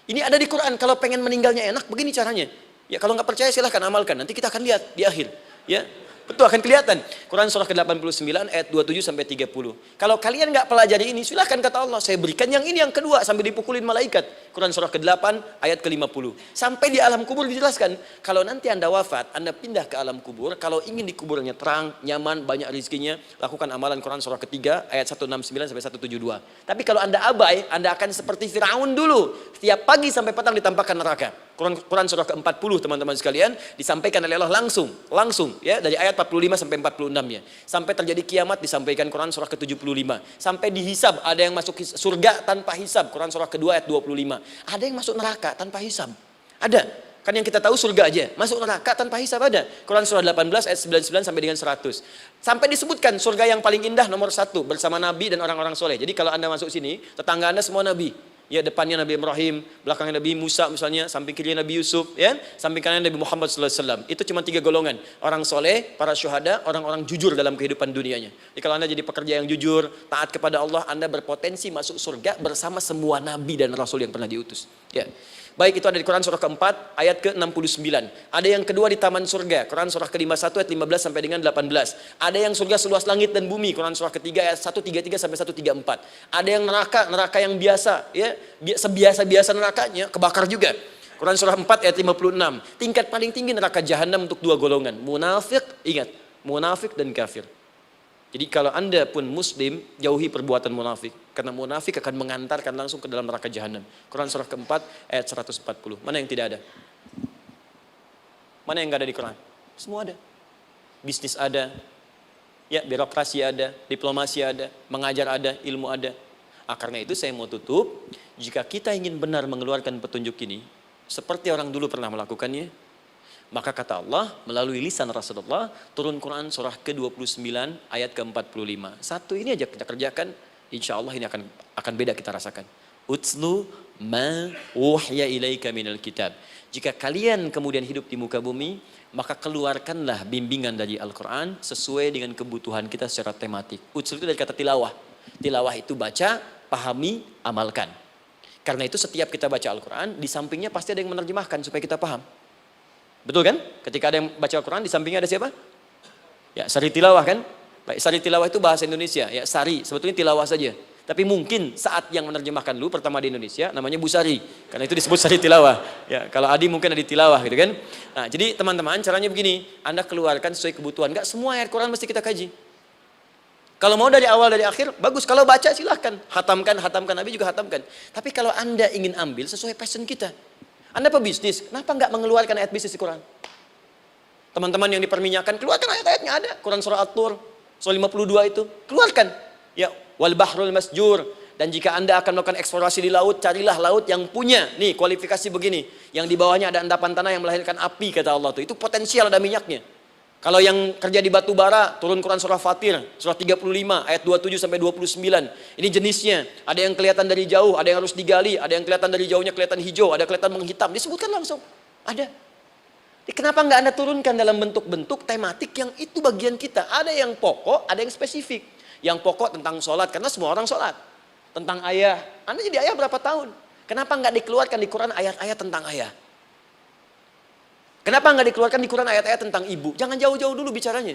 Speaker 1: Ini ada di Quran, kalau pengen meninggalnya enak, begini caranya. Ya kalau nggak percaya silahkan amalkan, nanti kita akan lihat di akhir. Ya. Betul, akan kelihatan. Quran surah ke-89 ayat 27 sampai 30. Kalau kalian nggak pelajari ini, silahkan kata Allah, saya berikan yang ini yang kedua sambil dipukulin malaikat. Quran surah ke-8 ayat ke-50. Sampai di alam kubur dijelaskan, kalau nanti Anda wafat, Anda pindah ke alam kubur, kalau ingin di kuburnya terang, nyaman, banyak rezekinya, lakukan amalan Quran surah ketiga ayat 169 sampai 172. Tapi kalau Anda abai, Anda akan seperti Firaun dulu. Setiap pagi sampai petang ditampakkan neraka. Quran surah ke-40 teman-teman sekalian disampaikan oleh Allah langsung ya, dari ayat 45 sampai 46 ya. Sampai terjadi kiamat disampaikan Quran surah ke-75. Sampai dihisab, ada yang masuk surga tanpa hisab, Quran surah kedua ayat 25. Ada yang masuk neraka tanpa hisab. Ada. Kan yang kita tahu surga aja, masuk neraka tanpa hisab ada. Quran surah 18 ayat 99 sampai dengan 100. Sampai disebutkan surga yang paling indah nomor 1 bersama Nabi dan orang-orang soleh. Jadi kalau Anda masuk sini, tetangga Anda semua Nabi. Ya, depannya Nabi Ibrahim, belakangnya Nabi Musa misalnya, samping kirinya Nabi Yusuf, ya, samping kanan Nabi Muhammad SAW. Itu cuma 3 golongan, orang soleh, para syuhada, orang-orang jujur dalam kehidupan dunianya. Jadi kalau Anda jadi pekerja yang jujur, taat kepada Allah, Anda berpotensi masuk surga bersama semua Nabi dan Rasul yang pernah diutus. Ya. Baik, itu ada di Quran surah ke-4 ayat ke-69. Ada yang kedua di taman surga, Quran surah ke-51 ayat 15 sampai dengan 18. Ada yang surga seluas langit dan bumi, Quran surah ketiga ayat 133 sampai 134. Ada yang neraka yang biasa, ya, sebiasa-biasa nerakanya kebakar juga. Quran surah 4 ayat 56. Tingkat paling tinggi neraka jahanam untuk 2 golongan, munafik, ingat, munafik dan kafir. Jadi kalau Anda pun muslim, jauhi perbuatan munafik. Karena munafik akan mengantarkan langsung ke dalam neraka jahanam. Quran surah ke-4 ayat 140. Mana yang tidak ada? Mana yang nggak ada di Quran? Semua ada. Bisnis ada, ya, birokrasi ada, diplomasi ada, mengajar ada, ilmu ada. Karena itu saya mau tutup, jika kita ingin benar mengeluarkan petunjuk ini, seperti orang dulu pernah melakukannya, maka kata Allah melalui lisan Rasulullah, turun Quran surah ke-29 ayat ke-45. Satu ini aja kita kerjakan, insya Allah ini akan beda kita rasakan. Utslu ma wuhya ilaika minal kitab. Jika kalian kemudian hidup di muka bumi, maka keluarkanlah bimbingan dari Al-Quran sesuai dengan kebutuhan kita secara tematik. Utslu itu dari kata tilawah. Tilawah itu baca, pahami, amalkan. Karena itu setiap kita baca Al-Quran, di sampingnya pasti ada yang menerjemahkan supaya kita paham. Betul kan? Ketika ada yang baca Al-Quran, di sampingnya ada siapa? Ya, sari tilawah kan? Baik, sari tilawah itu bahasa Indonesia. Ya, sari, sebetulnya tilawah saja. Tapi mungkin saat yang menerjemahkan dulu pertama di Indonesia, namanya Bu Sari. Karena itu disebut sari tilawah. Ya, kalau Adi mungkin ada tilawah gitu kan? Nah, jadi teman-teman, caranya begini. Anda keluarkan sesuai kebutuhan. Enggak semua ayat Quran mesti kita kaji. Kalau mau dari awal, dari akhir, bagus. Kalau baca silahkan. Hatamkan, Nabi juga hatamkan. Tapi kalau Anda ingin ambil sesuai passion kita. Anda pebisnis, kenapa nggak mengeluarkan ayat bisnis di Quran? Teman-teman yang diperminyakan, keluarkan ayat-ayatnya ada. Quran surah At-Tur, surah 52 itu, keluarkan. Ya, wal bahrul masjur, Dan jika Anda akan melakukan eksplorasi di laut, carilah laut yang punya nih kualifikasi begini. Yang di bawahnya ada endapan tanah yang melahirkan api, kata Allah tuh. Itu potensial ada minyaknya. Kalau yang kerja di batu bara, turun Quran surah Fatir, surah 35 ayat 27 sampai 29. Ini jenisnya. Ada yang kelihatan dari jauh, ada yang harus digali, ada yang kelihatan dari jauhnya kelihatan hijau, ada kelihatan menghitam. Disebutkan langsung. Ada. Jadi kenapa nggak Anda turunkan dalam bentuk-bentuk tematik yang itu bagian kita? Ada yang pokok, ada yang spesifik. Yang pokok tentang sholat, karena semua orang sholat. Tentang ayah. Anda jadi ayah berapa tahun? Kenapa nggak dikeluarkan di Quran ayat-ayat tentang ayah? Kenapa nggak dikeluarkan di Quran ayat-ayat tentang ibu? Jangan jauh-jauh dulu bicaranya.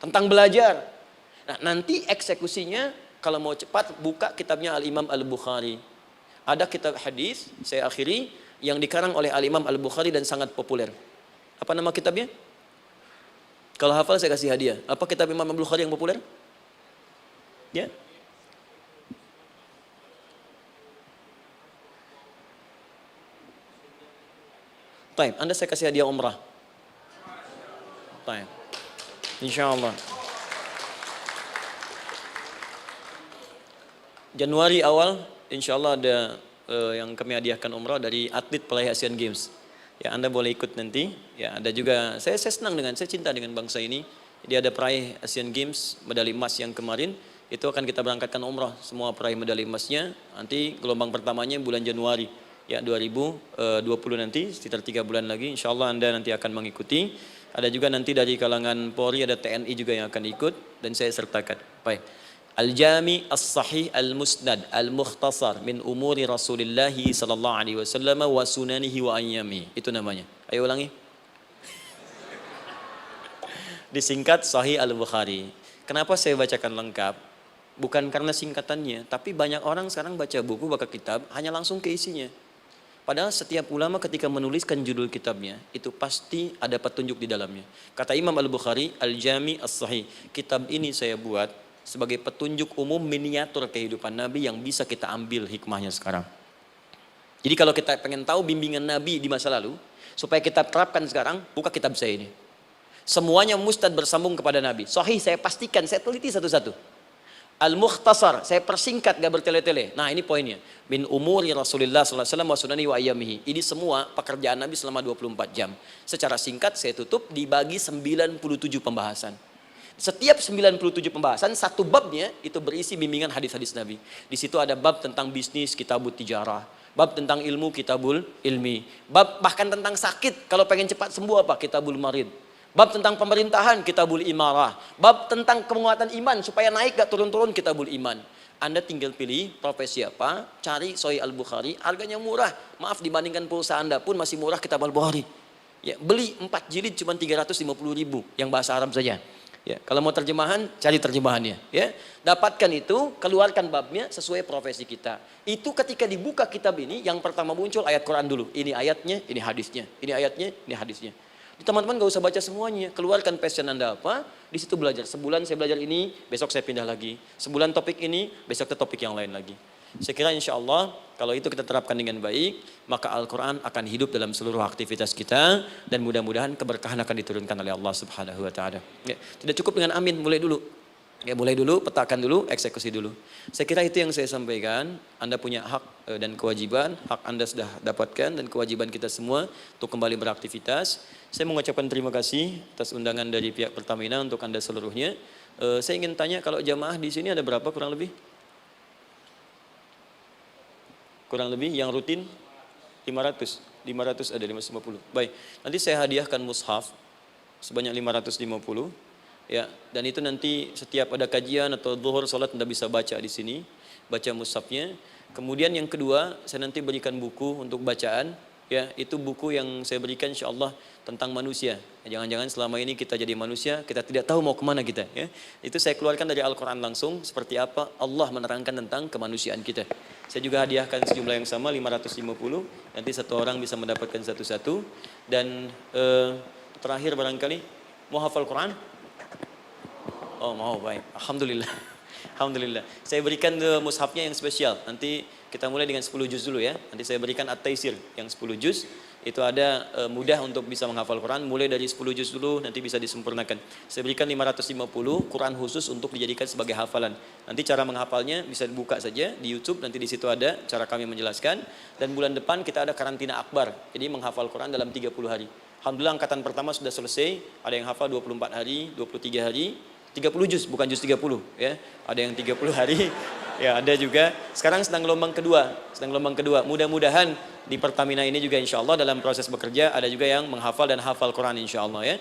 Speaker 1: Tentang belajar. Nah, nanti eksekusinya kalau mau cepat buka kitabnya Al-Imam Al-Bukhari. Ada kitab hadis, saya akhiri, yang dikarang oleh Al-Imam Al-Bukhari dan sangat populer. Apa nama kitabnya? Kalau hafal saya kasih hadiah. Apa kitab Imam Al-Bukhari yang populer? Ya. Baik, Anda saya kasih hadiah umrah. Baik. Insyaallah. Januari awal, insyaallah ada yang kami hadiahkan umrah dari atlet peraih Asian Games. Ya, Anda boleh ikut nanti. Ya, ada juga saya senang saya cinta dengan bangsa ini. Dia ada peraih Asian Games medali emas yang kemarin. Itu akan kita berangkatkan umrah semua peraih medali emasnya. Nanti gelombang pertamanya bulan Januari. Ya 2020 nanti sekitar 3 bulan lagi insyaallah Anda nanti akan mengikuti. Ada juga nanti dari kalangan Polri, ada TNI juga yang akan ikut dan saya sertakan. Baik. Al-Jami As-Sahih Al-Musnad Al-Mukhtasar min umuri Rasulillah sallallahu alaihi wasallam wa sunanihi wa ayyami. Itu namanya. Ayo ulangi. Disingkat Sahih Al-Bukhari. Kenapa saya bacakan lengkap? Bukan karena singkatannya, tapi banyak orang sekarang baca buku, baca kitab hanya langsung ke isinya. Padahal setiap ulama ketika menuliskan judul kitabnya, itu pasti ada petunjuk di dalamnya. Kata Imam Al-Bukhari, Al-Jami As-Sahih. Kitab ini saya buat sebagai petunjuk umum miniatur kehidupan Nabi yang bisa kita ambil hikmahnya sekarang. Jadi kalau kita pengen tahu bimbingan Nabi di masa lalu, supaya kita terapkan sekarang, buka kitab saya ini. Semuanya mustad bersambung kepada Nabi. Sahih saya pastikan, saya teliti satu-satu. Al-Mukhtasar, saya persingkat gak bertele-tele. Nah ini poinnya. Min umuri Rasulullah SAW wa sunani wa ayyamihi. Ini semua pekerjaan Nabi selama 24 jam. Secara singkat saya tutup dibagi 97 pembahasan. Setiap 97 pembahasan, satu babnya itu berisi bimbingan hadis-hadis Nabi. Di situ ada bab tentang bisnis, kitabut tijarah. Bab tentang ilmu, kitabul ilmi. Bab bahkan tentang sakit, kalau pengen cepat sembuh apa? Kitabul marid. Bab tentang pemerintahan, kitabul imarah. Bab tentang penguatan iman, supaya naik gak turun-turun, kitabul iman. Anda tinggal pilih profesi apa, cari Sahih Al-Bukhari, harganya murah. Maaf, dibandingkan pulsa Anda pun masih murah kitab Al-Bukhari. Ya, beli 4 jilid cuma 350.000 yang bahasa Arab saja. Ya, kalau mau terjemahan, cari terjemahannya. Ya, dapatkan itu, keluarkan babnya sesuai profesi kita. Itu ketika dibuka kitab ini, yang pertama muncul ayat Quran dulu. Ini ayatnya, ini hadisnya. Ini ayatnya, ini hadisnya. Teman-teman gak usah baca semuanya, keluarkan passion Anda apa, di situ belajar. Sebulan saya belajar ini, besok saya pindah lagi. Sebulan topik ini, besok ke topik yang lain lagi. Saya kira insya Allah kalau itu kita terapkan dengan baik, maka Al-Quran akan hidup dalam seluruh aktivitas kita dan mudah-mudahan keberkahan akan diturunkan oleh Allah Subhanahu Wa Taala. Ya, tidak cukup dengan amin, mulai dulu. Ya, mulai dulu, petakan dulu, eksekusi dulu. Saya kira itu yang saya sampaikan. Anda punya hak dan kewajiban, hak Anda sudah dapatkan dan kewajiban kita semua untuk kembali beraktivitas. Saya mengucapkan terima kasih atas undangan dari pihak Pertamina untuk Anda seluruhnya. Saya ingin tanya, kalau jamaah di sini ada berapa kurang lebih? Kurang lebih yang rutin 500 ada 550. Baik, nanti saya hadiahkan mushaf sebanyak 550 ya, dan itu nanti setiap ada kajian atau zuhur salat Anda bisa baca di sini, baca mushafnya. Kemudian yang kedua, saya nanti berikan buku untuk bacaan ya, itu buku yang saya berikan insyaallah tentang manusia. Jangan-jangan selama ini kita jadi manusia, kita tidak tahu mau kemana kita ya. Itu saya keluarkan dari Al-Quran langsung, seperti apa Allah menerangkan tentang kemanusiaan kita. Saya juga hadiahkan sejumlah yang sama 550, nanti satu orang bisa mendapatkan satu-satu. Dan terakhir barangkali mau hafal Quran? Oh mau, baik, Alhamdulillah. Alhamdulillah. Saya berikan mushafnya yang spesial. Nanti kita mulai dengan 10 juz dulu ya. Nanti saya berikan At-Taisir yang 10 juz. itu ada mudah untuk bisa menghafal Quran, mulai dari 10 juz dulu, nanti bisa disempurnakan. Saya berikan 550 Quran khusus untuk dijadikan sebagai hafalan. Nanti cara menghafalnya bisa dibuka saja di YouTube, nanti di situ ada cara kami menjelaskan. Dan bulan depan kita ada karantina akbar, jadi menghafal Quran dalam 30 hari. Alhamdulillah angkatan pertama sudah selesai, ada yang hafal 24 hari, 23 hari, 30 juz, bukan juz 30 ya. Ada yang 30 hari. Ya, ada juga. Sekarang sedang gelombang kedua. Mudah-mudahan di Pertamina ini juga insya Allah dalam proses bekerja ada juga yang menghafal dan hafal Quran insya Allah ya.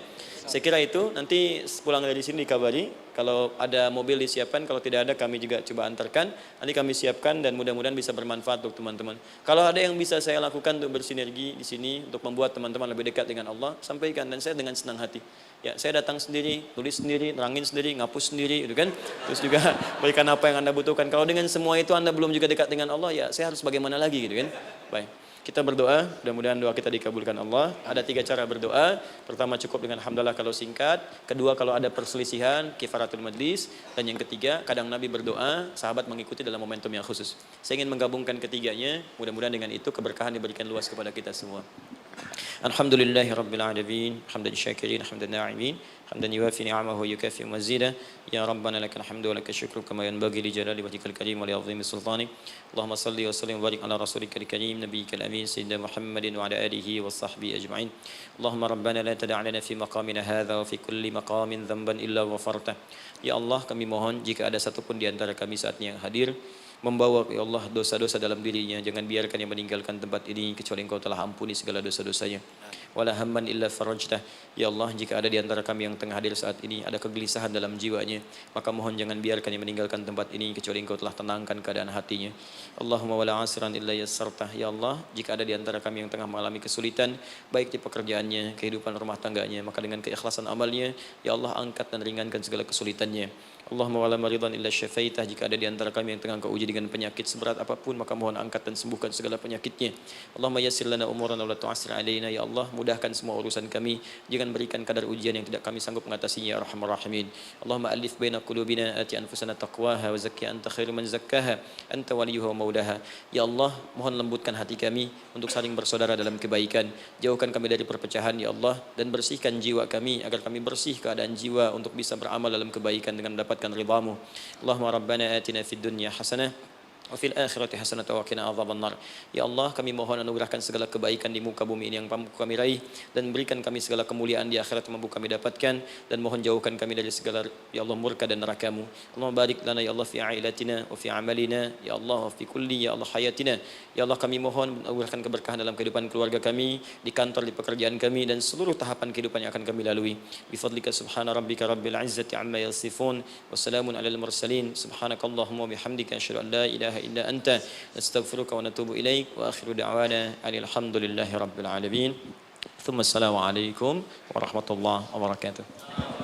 Speaker 1: Saya kira itu, nanti pulang dari sini dikabari. Kalau ada mobil disiapkan, kalau tidak ada kami juga coba antarkan. Nanti kami siapkan dan mudah-mudahan bisa bermanfaat untuk teman-teman. Kalau ada yang bisa saya lakukan untuk bersinergi di sini, untuk membuat teman-teman lebih dekat dengan Allah, sampaikan, dan saya dengan senang hati. Ya, saya datang sendiri, tulis sendiri, nerangin sendiri, ngapus sendiri, gitu kan. Terus juga berikan apa yang Anda butuhkan. Kalau dengan semua itu Anda belum juga dekat dengan Allah, ya saya harus bagaimana lagi, gitu kan. Baik. Kita berdoa, mudah-mudahan doa kita dikabulkan Allah. Ada 3 cara berdoa. Pertama, cukup dengan hamdalah kalau singkat. Kedua, kalau ada perselisihan, kifaratul majlis. Dan yang ketiga, kadang Nabi berdoa, sahabat mengikuti dalam momentum yang khusus. Saya ingin menggabungkan ketiganya. Mudah-mudahan dengan itu keberkahan diberikan luas kepada kita semua. Alhamdulillahi Rabbil Alamin, hamdan syakirin, hamdan na'imin, hamdan yuwafi ni'amahu yukafi mazida. Ya Rabbana lakal hamdu wa lakal syukru kama yanbaghi li jalali wajhikal karim wa li 'azimi sultani. Allahumma salli wa sallim wa barik ala rasulika karim nabiyyikal amin sayyidina Muhammadin wa ala alihi wa sahbihi ajma'in. Allahumma Rabbana la tada' lana fi maqamina hadha wa fi kulli maqamin dhanban illa ghafartah. Ya Allah, kami mohon jika ada satupun di antara kami saat ini yang hadir membawa ya Allah dosa-dosa dalam dirinya, jangan biarkan yang meninggalkan tempat ini kecuali Engkau telah ampuni segala dosa-dosanya. Wala hamman illa farajtah. Ya Allah, jika ada di antara kami yang tengah hadir saat ini ada kegelisahan dalam jiwanya, maka mohon jangan biarkan yang meninggalkan tempat ini kecuali Engkau telah tenangkan keadaan hatinya. Allahumma wala asran illa yassartah. Ya Allah, jika ada di antara kami yang tengah mengalami kesulitan baik di pekerjaannya, kehidupan rumah tangganya, maka dengan keikhlasan amalnya ya Allah angkat dan ringankan segala kesulitannya. Allahumma wala maridan illa syafaitah. Jika ada di antara kami yang tengah Engkau uji dengan penyakit seberat apapun, maka mohon angkat dan sembuhkan segala penyakitnya. Allahumma yassir lana umurana wa la tu'assir alaina. Ya Allah, mudahkan semua urusan kami, jangan berikan kadar ujian yang tidak kami sanggup mengatasinya ya arhamar rahimin. Allahumma alif baina qulubina, ati anfusana taqwaha wa zakki anta khairu man zakkaha anta waliyuha wa maulaha. Ya Allah, mohon lembutkan hati kami untuk saling bersaudara dalam kebaikan, jauhkan kami dari perpecahan ya Allah, dan bersihkan jiwa kami agar kami bersih keadaan jiwa untuk bisa beramal dalam kebaikan dengan mendapatkan ridhamu. Allahumma rabbana atina fid dunya hasanah wa fil akhirati hasanatan wa qina adzabannar. Ya Allah, kami mohon anugerahkan segala kebaikan di muka bumi ini yang mampu kami raih, dan berikan kami segala kemuliaan di akhirat yang mampu kami dapatkan, dan mohon jauhkan kami dari segala ya Allah murka dan neraka-Mu. Allahumma barik lana ya Allah fi ailatina wa fi amalina ya Allah wa fi kulli ya Allah hayatina. Ya Allah, kami mohon anugerahkan keberkahan dalam kehidupan keluarga kami, di kantor, di pekerjaan kami, dan seluruh tahapan kehidupan yang akan kami lalui. Bi fadlika subhana rabbika rabbil izzati amma yasifun wa salamun alal mursalin. Subhanakallahumma wa bihamdika asyhadu an la ilaha illa anta nastaghfiruka wa natubu ilaik wa akhiru da'wana alhamdulillahi rabbil alamin. Thumma assalamu alaikum warahmatullahi wabarakatuh.